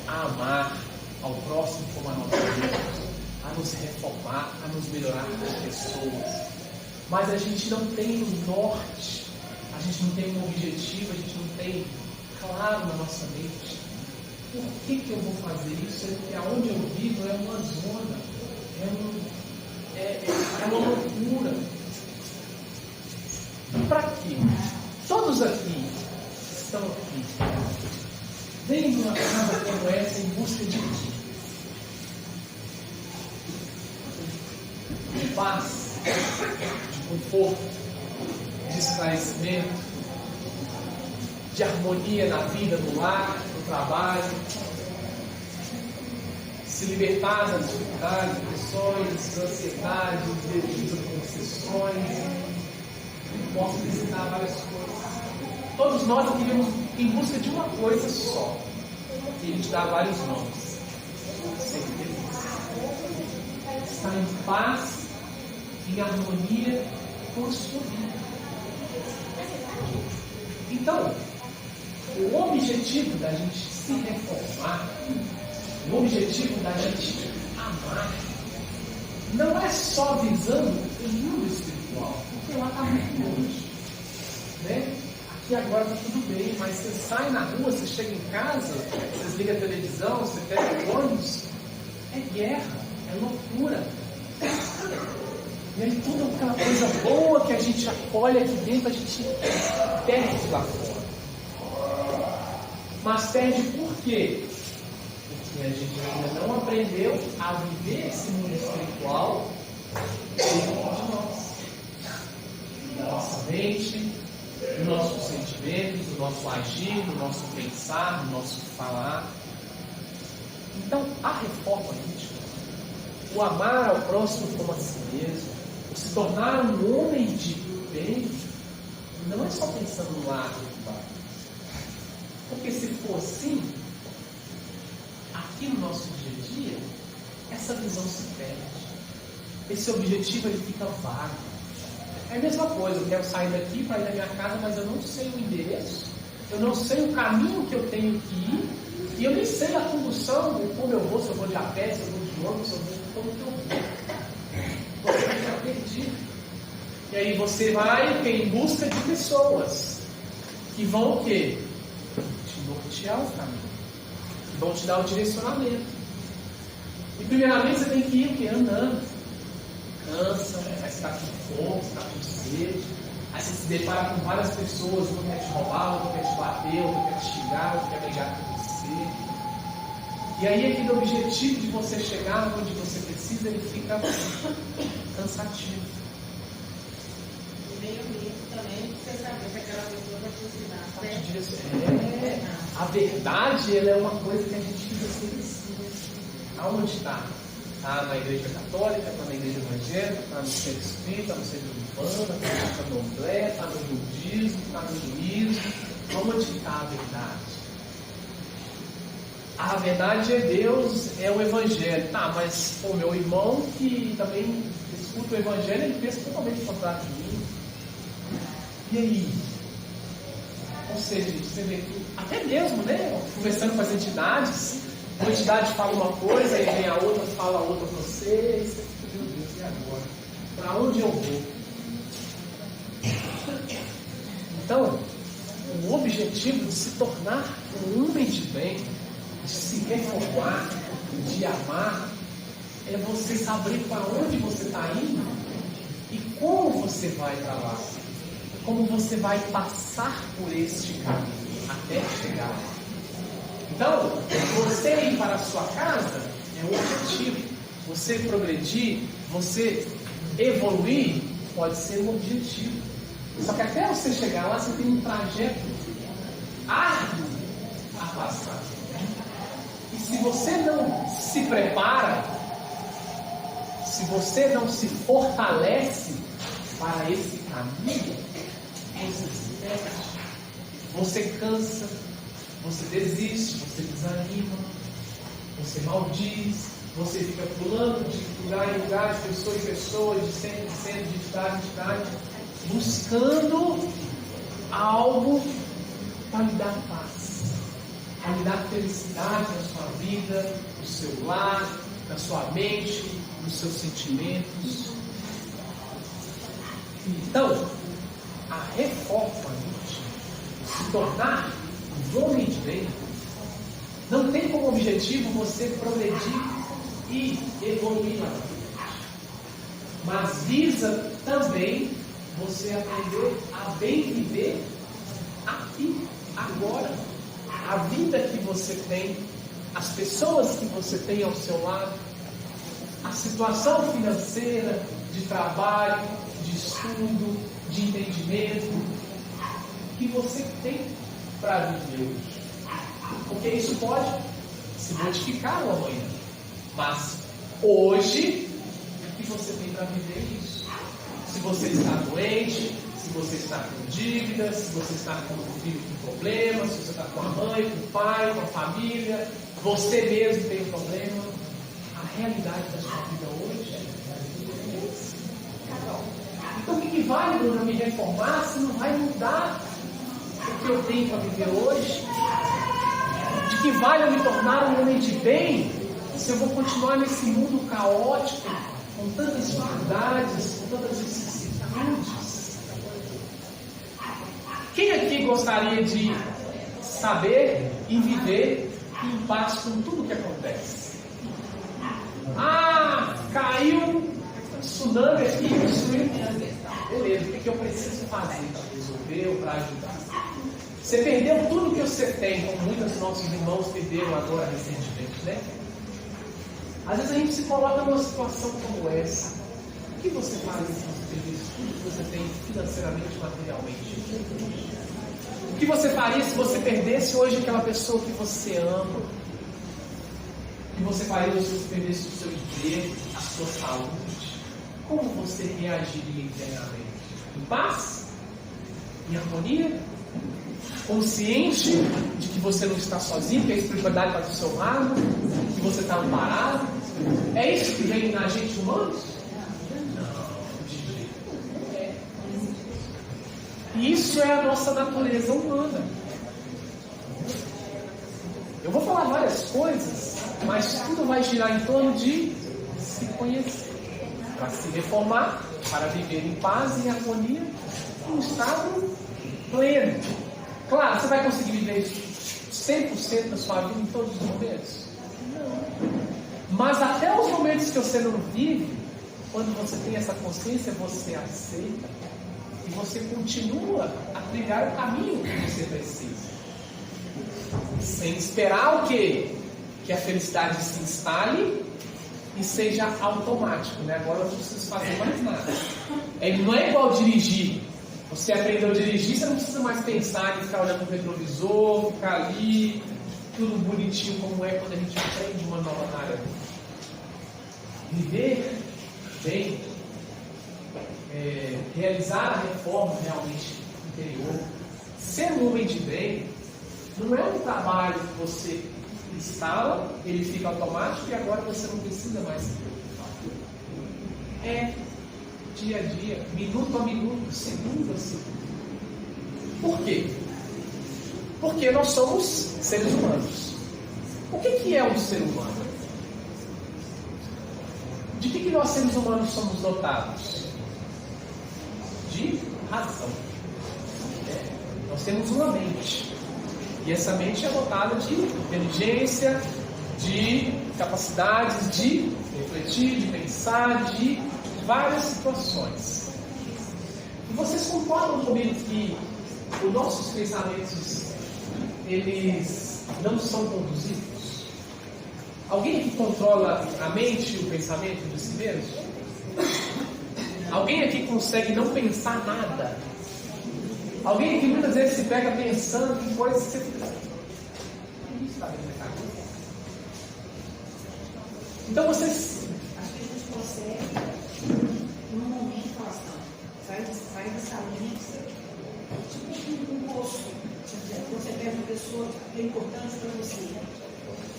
a amar ao próximo como a nós mesmos, a nos reformar, a nos melhorar como pessoas, mas a gente não tem um norte, a gente não tem um objetivo, a gente não tem claro na nossa mente por que eu vou fazer isso, sendo que aonde eu vivo é uma zona, é uma loucura. Para quê? Todos aqui estão aqui. Vem numa casa como essa em busca de quê? De paz, de conforto, de esclarecimento, de harmonia na vida, no lar, no trabalho, se libertar das dificuldades, pressões, ansiedades, desejos, obsessões. Posso visitar várias coisas. Todos nós aqui vivemos em busca de uma coisa só. E a gente dá vários nomes. Ser feliz. Estar em paz, em harmonia com a sua vida. Então, o objetivo da gente se reformar, o objetivo da gente amar, não é só visando o mundo espiritual, porque lá está muito longe. Né? Aqui agora está tudo bem, mas você sai na rua, você chega em casa, você desliga a televisão, você pega o ônibus, é guerra, é loucura. E aí toda aquela coisa boa que a gente acolhe aqui dentro, a gente perde lá fora. Mas perde por quê? Porque a gente ainda não aprendeu a viver esse mundo espiritual dentro de nós. Na nossa mente, nos nossos sentimentos, no nosso agir, no nosso pensar, no nosso falar. Então, a reforma íntima, o amar ao próximo como a si mesmo, o se tornar um homem de bem, não é só pensando no lado do pai. Porque se for assim, aqui no nosso dia a dia, essa visão se perde. Esse objetivo ele fica vago. É a mesma coisa, eu quero sair daqui para ir da minha casa, mas eu não sei o endereço, eu não sei o caminho que eu tenho que ir, e eu nem sei a condução, como eu vou, se eu vou de a pé, se eu vou de ônibus, se eu vou como que eu vou. Você fica perdido. E aí você vai em busca de pessoas que vão o quê? Te nortear o caminho, que vão te dar o direcionamento. E primeiramente você tem que ir o quê? Andando. Cansa, aí você está com fome, você está com sede, aí você se depara com várias pessoas, um quer te roubar, outro quer te bater, outro quer te xingar, outro quer brigar com você. E aí aquele objetivo de você chegar onde você precisa, ele fica cansativo. E meio ambiente também, você saber que aquela pessoa vai te ensinar. A verdade, ela é uma coisa que a gente fica assim. Aonde está? Está na igreja católica, está na igreja evangélica, está no centro espírita, está no centro urbano, está no candomblé, está no budismo, está no hinduísmo. Onde está a verdade? A verdade é Deus, é o evangelho. Tá, mas o meu irmão que também escuta o evangelho, ele pensa totalmente contrário de mim. E aí? Ou seja, você vê que até mesmo, né? Conversando com as entidades, uma entidade fala uma coisa, aí vem a outra, fala a outra para você, e você fica, meu Deus, e agora? Para onde eu vou? Então, o objetivo de se tornar um homem de bem, de se reformar, de amar é você saber para onde você está indo e como você vai para lá. Como você vai passar por este caminho até chegar lá. Então, você ir para a sua casa é o objetivo. Você progredir, você evoluir, pode ser um objetivo. Só que até você chegar lá, você tem um trajeto árduo a passar. E se você não se prepara, se você não se fortalece para esse caminho, você se perde, você cansa, você desiste, você desanima, você maldiz, você fica pulando de lugar em lugar, de pessoa em pessoa, de centro em centro, de cidade em cidade, buscando algo para lhe dar paz, para lhe dar felicidade na sua vida, no seu lar, na sua mente, nos seus sentimentos. Então, a reforma íntima, se tornar um homem de bem, não tem como objetivo você progredir e evoluir lá na frente, mas visa também você aprender a bem viver aqui, agora, a vida que você tem, as pessoas que você tem ao seu lado, a situação financeira, de trabalho, de estudo, de entendimento que você tem para viver hoje. Porque isso pode se modificar no amanhã, mas hoje o que você tem para viver é isso. Se você está doente, se você está com dívidas, se você está com um filho com problemas, se você está com a mãe, com o pai, com a família, você mesmo tem um problema, a realidade da sua vida hoje é essa. Então o que vale, Bruno, me reformar se não vai mudar o que eu tenho para viver hoje? De que vale eu me tornar um homem de bem se eu vou continuar nesse mundo caótico, com tantas dificuldades, com tantas vicissitudes? Quem aqui gostaria de saber e viver em paz com tudo que acontece? Ah, caiu tsunami aqui, destruiu. Beleza, o que eu preciso fazer para resolver ou para ajudar? Você perdeu tudo que você tem, como muitos dos nossos irmãos perderam agora recentemente, né? Às vezes a gente se coloca numa situação como essa. O que você faria se você perdesse tudo que você tem financeiramente, materialmente? O que você faria se você perdesse hoje aquela pessoa que você ama? O que você faria se você perdesse o seu emprego, a sua saúde? Como você reagiria internamente? Em paz? Em harmonia? Consciente de que você não está sozinho, que a espiritualidade está do seu lado, que você está amparado? É isso que vem na gente humanos? Não, de jeito nenhum. É. E isso é a nossa natureza humana. Eu vou falar várias coisas, mas tudo vai girar em torno de se conhecer, para se reformar, para viver em paz e harmonia, em um estado pleno. Claro, você vai conseguir viver 100% da sua vida em todos os momentos? Não. Mas até os momentos que você não vive, quando você tem essa consciência, você aceita e você continua a trilhar o caminho que você precisa. Sem esperar o quê? Que a felicidade se instale e seja automático, né? Agora eu não preciso fazer mais nada. Não é igual dirigir. Você aprendeu a dirigir, você não precisa mais pensar em ficar olhando no retrovisor, ficar ali, tudo bonitinho como é quando a gente aprende uma nova tarefa. Viver bem, realizar a reforma realmente interior, ser um homem de bem, não é um trabalho que você instala, ele fica automático e agora você não precisa mais se preocupar. É dia a dia, minuto a minuto, segundo a segundo. Por quê? Porque nós somos seres humanos. O que é um ser humano? De que nós seres humanos somos dotados? De razão. Nós temos uma mente. E essa mente é dotada de inteligência, de capacidades de refletir, de pensar, de várias situações. E vocês concordam comigo que os nossos pensamentos, eles não são conduzidos? Alguém aqui controla a mente e o pensamento de si mesmo? Alguém aqui consegue não pensar nada? Alguém aqui muitas vezes se pega pensando em coisas que você fica... Isso está dentro da cabeça. Então vocês... Acho que a gente consegue, num momento, falar assim, sai dessa lista, tipo um poço. Você pega uma pessoa que é importante para você.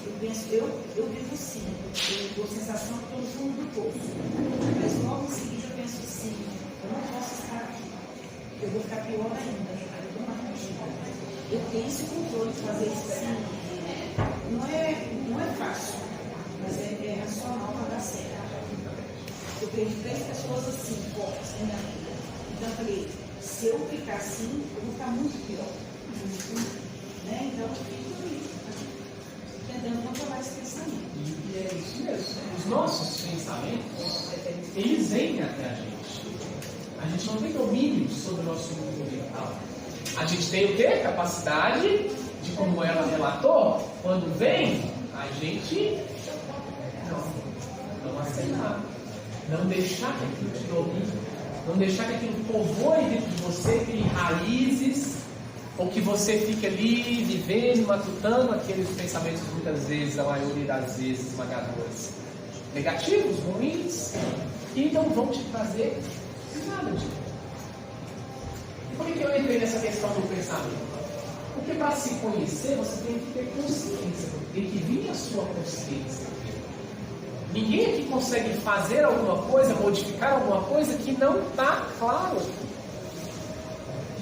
Eu penso, eu vivo assim, eu dou a sensação que estou no fundo do poço. Mas logo em seguida eu penso assim, eu não posso estar aqui. Eu vou ficar pior ainda. Eu dou uma partida. Eu tenho esse controle de fazer isso assim. Não é fácil, mas é racional para dar certo. Eu perdi 3 pessoas assim, fortes na minha vida. Então eu falei, se eu ficar assim, eu vou ficar muito pior. Né? Então eu fico aí, tentando controlar esse pensamento. E é isso mesmo. Os nossos pensamentos, eles vêm até a gente. A gente não tem domínio sobre o nosso mundo mental. A gente tem o quê? Capacidade de, como ela relatou, quando vem, a gente não aceitar. Não deixar que aquilo te domine. Não deixar que aquilo povoe dentro de você, crie raízes, ou que você fique ali vivendo, matutando aqueles pensamentos, muitas vezes, a maioria das vezes, esmagadores, negativos, ruins, que não vão te trazer nada de bom. Por que eu entrei nessa questão do pensamento? Porque para se conhecer, você tem que ter consciência, tem que vir a sua consciência. Ninguém aqui consegue fazer alguma coisa, modificar alguma coisa que não está claro.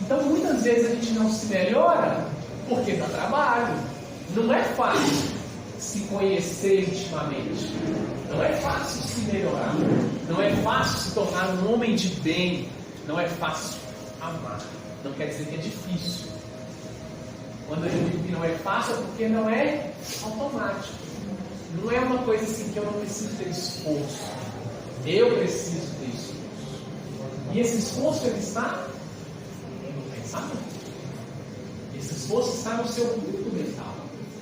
Então, muitas vezes a gente não se melhora porque dá trabalho. Não é fácil se conhecer intimamente. Não é fácil se melhorar. Não é fácil se tornar um homem de bem. Não é fácil amar. Não quer dizer que é difícil. Quando eu digo que não é fácil, é porque não é automático. Não é uma coisa assim que eu não preciso ter esforço. Eu preciso ter esforço. E esse esforço, ele está no pensamento. Esse esforço está no seu mundo mental.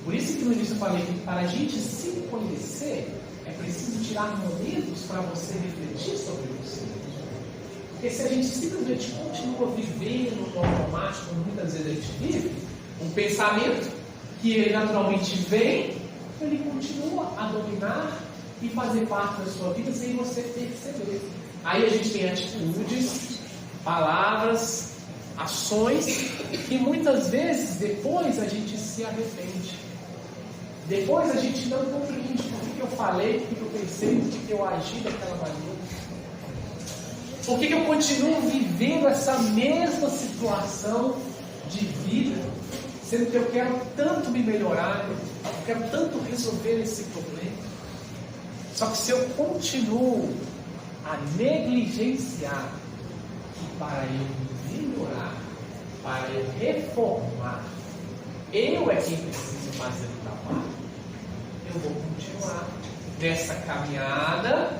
Por isso que no início eu falei que para a gente se conhecer, é preciso tirar momentos para você refletir sobre você. Porque se a gente simplesmente continua vivendo no automático, como muitas vezes a gente vive, um pensamento que ele naturalmente vem, ele continua a dominar e fazer parte da sua vida sem você perceber. Aí a gente tem atitudes, palavras, ações que muitas vezes depois a gente se arrepende. Depois a gente não compreende por que eu falei, por que eu pensei, por que eu agi daquela maneira. Por que eu continuo vivendo essa mesma situação de vida, sendo que eu quero tanto me melhorar, eu quero tanto resolver esse problema. Só que se eu continuo a negligenciar que para eu melhorar, para eu reformar, eu é quem preciso fazer o trabalho, eu vou continuar nessa caminhada,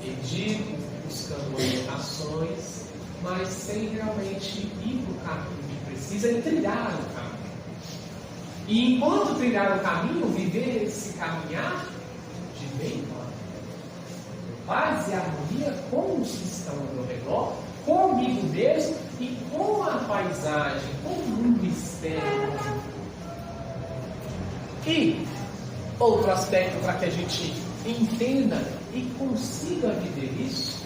pedindo, buscando orientações, mas sem realmente ir para o caminho que precisa e trilhar o caminho. E enquanto trilhar o caminho, viver esse caminhar de bem, paz e harmonia com os que estão ao meu redor, comigo mesmo e com a paisagem, com o mundo externo. E outro aspecto para que a gente entenda e consiga viver isso,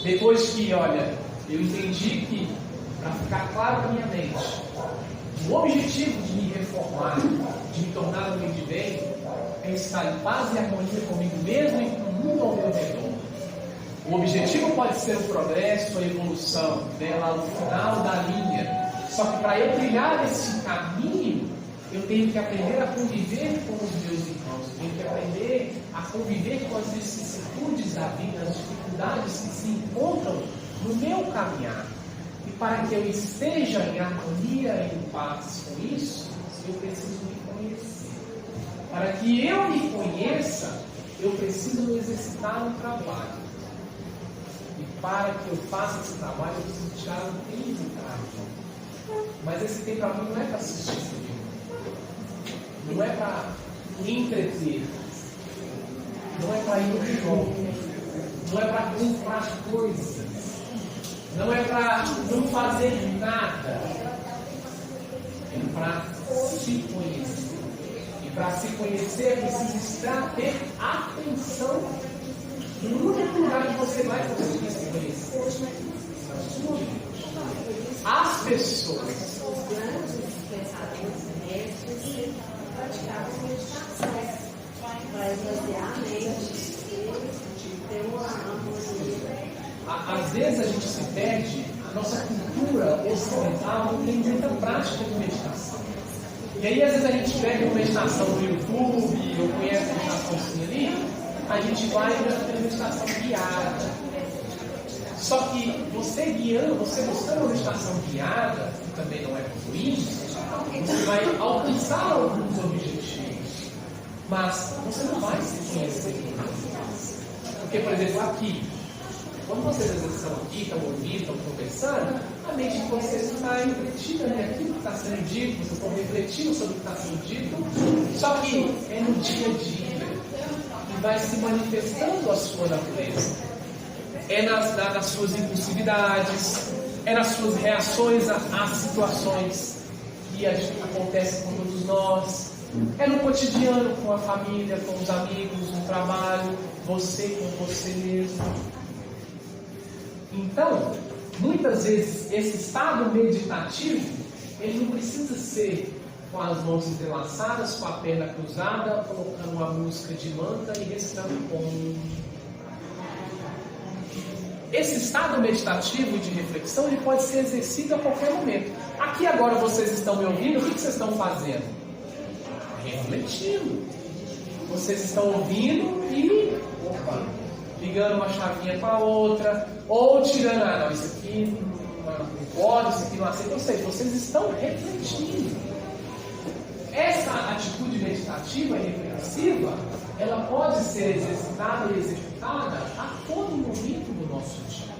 depois que, olha, eu entendi que, para ficar claro na minha mente, o objetivo de me reformar, de me tornar um homem de bem, é estar em paz e harmonia comigo mesmo e com o mundo ao meu redor. O objetivo pode ser o progresso, a evolução, né, lá no final da linha. Só que para eu trilhar esse caminho, eu tenho que aprender a conviver com os meus irmãos, eu tenho que aprender a conviver com as vicissitudes da vida, as dificuldades que se encontram no meu caminhar. E para que eu esteja em harmonia e em paz com isso, eu preciso me conhecer. Para que eu me conheça, eu preciso me exercitar no trabalho. E para que eu faça esse trabalho, eu preciso tirar um tempo para mim. Mas esse tempo para mim não é para assistir filme. Não é para me entreter. Não é para ir no shopping. Não é para comprar coisas. Não é para não fazer nada. É para se conhecer. E para se conhecer é preciso ter atenção. No único lugar que você vai conseguir se conhecer. As pessoas. Os grandes pensadores mestres praticavam meditação para esvaziar a mente, ter uma harmonia. Às vezes a gente se perde, a nossa cultura ocidental não tem muita prática de meditação. E aí às vezes a gente pega uma meditação no YouTube, ou conhece a meditação assim ali, a gente vai para a meditação guiada. Só que você guiando, você buscando uma meditação guiada, que também não é ruim, você vai alcançar alguns objetivos. Mas você não vai se conhecer. Porque, por exemplo, aqui, quando vocês às vezes estão aqui, estão ouvindo, estão conversando, a mente de vocês está refletida naquilo que está sendo dito, vocês estão refletindo sobre o que está sendo dito, só que é no dia a dia, e vai se manifestando a sua natureza. É nas suas impulsividades, é nas suas reações às situações que acontecem com todos nós, é no cotidiano, com a família, com os amigos, no trabalho, você com você mesmo. Então, muitas vezes, esse estado meditativo, ele não precisa ser com as mãos entrelaçadas, com a perna cruzada, colocando uma música de mantra e recitando Om. Esse estado meditativo e de reflexão, ele pode ser exercido a qualquer momento. Aqui agora vocês estão me ouvindo, o que vocês estão fazendo? Refletindo. Vocês estão ouvindo e ligando uma chavinha com a outra, ou tirando, não, isso aqui não pode, isso aqui não aceita. Ou seja, vocês estão refletindo. Essa atitude meditativa e reflexiva, ela pode ser exercitada e executada a todo momento do nosso dia.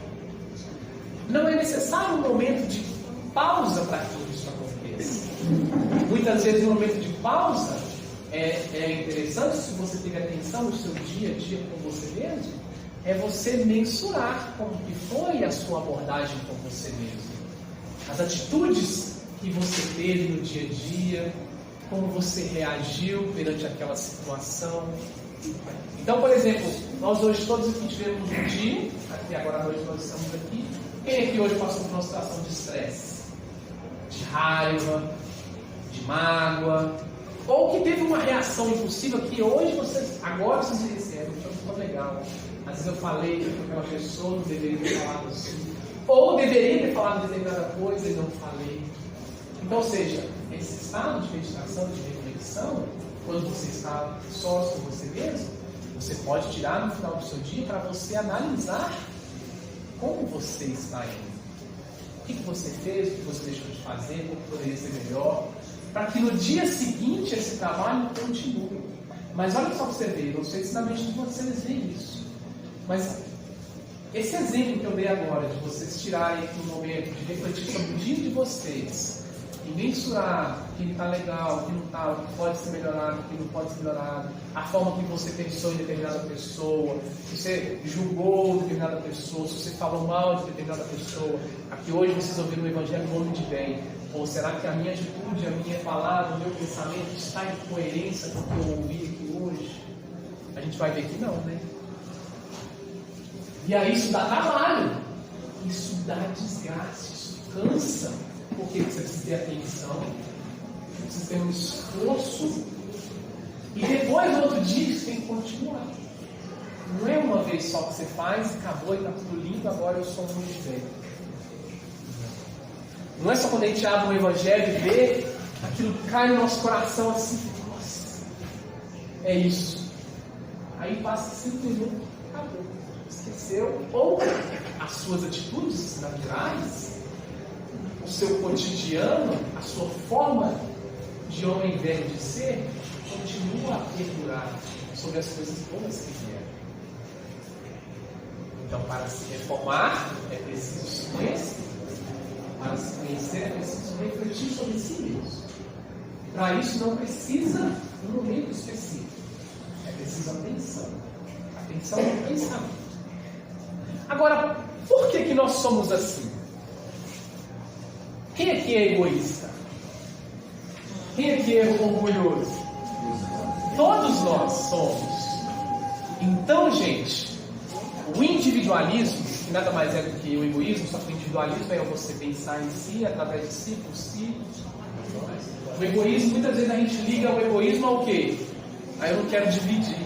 Não é necessário um momento de pausa para que isso aconteça. Muitas vezes um momento de pausa é interessante, se você tiver atenção no seu dia a dia com você mesmo, é você mensurar como que foi a sua abordagem com você mesmo. As atitudes que você teve no dia a dia, como você reagiu perante aquela situação. Então, por exemplo, nós hoje todos aqui tivemos um dia, aqui agora à noite nós estamos aqui. Quem aqui hoje passou por uma situação de estresse, de raiva, de mágoa, ou que teve uma reação impulsiva que hoje agora vocês recebem, então ficou legal. Às vezes eu falei que aquela pessoa não deveria ter falado assim, ou deveria ter falado determinada coisa e não falei. Então, ou seja, esse estado de meditação, de reflexão, quando você está só com você mesmo, você pode tirar no final do seu dia para você analisar como você está indo. O que você fez, o que você deixou de fazer, como poderia ser melhor, para que no dia seguinte esse trabalho continue. Mas olha só para você ver, não sei se na mente de vocês veem isso, mas esse exemplo que eu dei agora, de vocês tirarem aqui um momento de refletir sobre o dia de vocês, e mensurar o que está legal, o que não está, o que pode ser melhorado, o que não pode ser melhorado, a forma que você pensou em determinada pessoa, se você julgou determinada pessoa, se você falou mal de determinada pessoa. Aqui hoje vocês ouviram o Evangelho no homem de bem. Ou será que a minha atitude, a minha palavra, o meu pensamento está em coerência com o que eu ouvi aqui hoje? A gente vai ver que não, né? E aí isso dá trabalho, isso dá desgaste, isso cansa. Porque você precisa ter atenção, você precisa ter um esforço, e depois, no outro dia, você tem que continuar. Não é uma vez só que você faz, acabou e está tudo lindo, agora eu sou muito bem. Não é só quando a gente abre um evangelho e vê, aquilo cai no nosso coração assim, nossa, é isso. Aí passa 5 minutos, acabou, esqueceu. Ou as suas atitudes naturais, o seu cotidiano, a sua forma de homem velho de ser, continua a perdurar sobre as coisas boas que vieram. Então, para se reformar, é preciso se conhecer. Para se conhecer, é preciso refletir sobre si mesmo. Para isso, não precisa um momento específico. É preciso atenção. Atenção no pensamento. Agora, por que nós somos assim? Quem aqui é egoísta? Quem aqui é orgulhoso? Todos nós somos. Então, gente, o individualismo, que nada mais é do que o egoísmo, só que o individualismo é você pensar em si, através de si, por si. O egoísmo, muitas vezes a gente liga o egoísmo ao quê? Aí eu não quero dividir,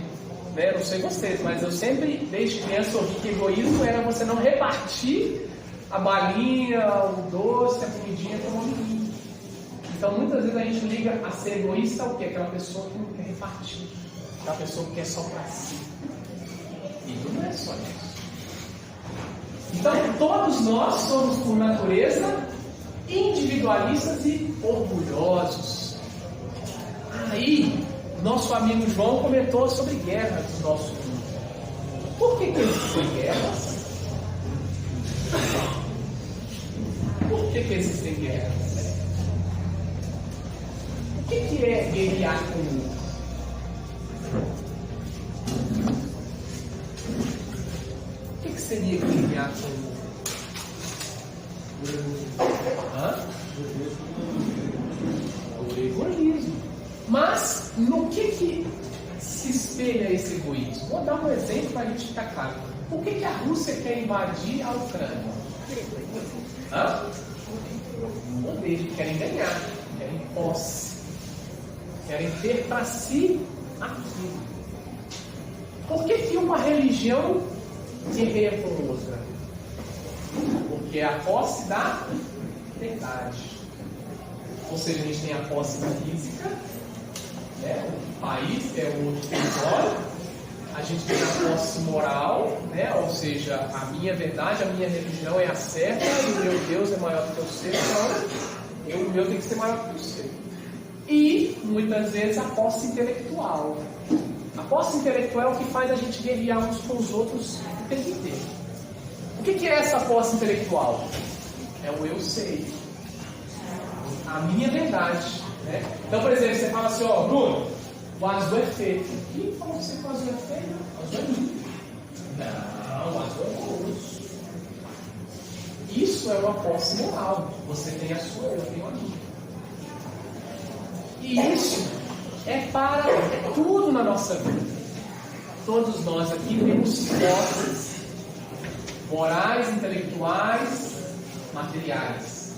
né? Não sei vocês, mas eu sempre, desde criança, ouvi que egoísmo era você não repartir a balinha, o doce, a comidinha com o amiguinho. Então, muitas vezes a gente liga a ser egoísta ao quê? Aquela pessoa que não quer repartir, aquela pessoa que quer só para si. E não é só isso. Então, todos nós somos, por natureza, individualistas e orgulhosos. Aí, nosso amigo João comentou sobre guerras do nosso mundo. Por que existem guerras? Por que existem guerras? O que é guerrear com o outro? O que seria guerrear com o outro? O egoísmo. Mas no que se espelha esse egoísmo? Vou dar um exemplo para a gente ficar claro. Por que a Rússia quer invadir a Ucrânia? Poder, querem ganhar, querem posse, querem ter para si aquilo. Por que uma religião guerreia com outra? Porque é a posse da verdade. Ou seja, a gente tem a posse física, né? O país, que é o outro território. A gente tem a posse moral, né? Ou seja, a minha verdade, a minha religião é a certa e o meu Deus é maior do que o seu, então o meu tem que ser maior do que o seu. E, muitas vezes, a posse intelectual. A posse intelectual é o que faz a gente guerrear uns com os outros o tempo inteiro. O que é essa posse intelectual? É o eu sei. A minha verdade. Né? Então, por exemplo, você fala assim, ó, Bruno, o azul é feio. Quem falou que o azul é feio? O azul é lindo. Não, o azul é horroroso. Isso é uma posse moral. Você tem a sua, eu tenho a minha. E isso é para tudo na nossa vida. Todos nós aqui temos posses morais, intelectuais, materiais.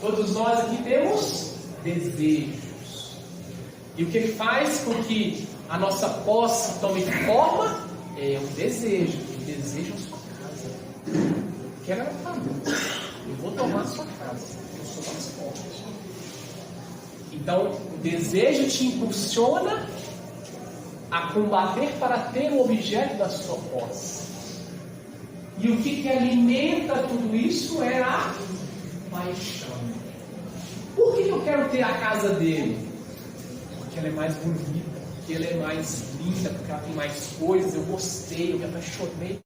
Todos nós aqui temos desejos. E o que faz com que a nossa posse tome forma é o desejo. Eu desejo a sua casa. Quero ela família. Eu vou tomar a sua casa. Eu sou mais forte. Então, o desejo te impulsiona a combater para ter o objeto da sua posse. E o que alimenta tudo isso é a paixão. Por que eu quero ter a casa dele? Porque ela é mais bonita, porque ela é mais linda, porque ela tem mais coisas, eu gostei, eu me apaixonei.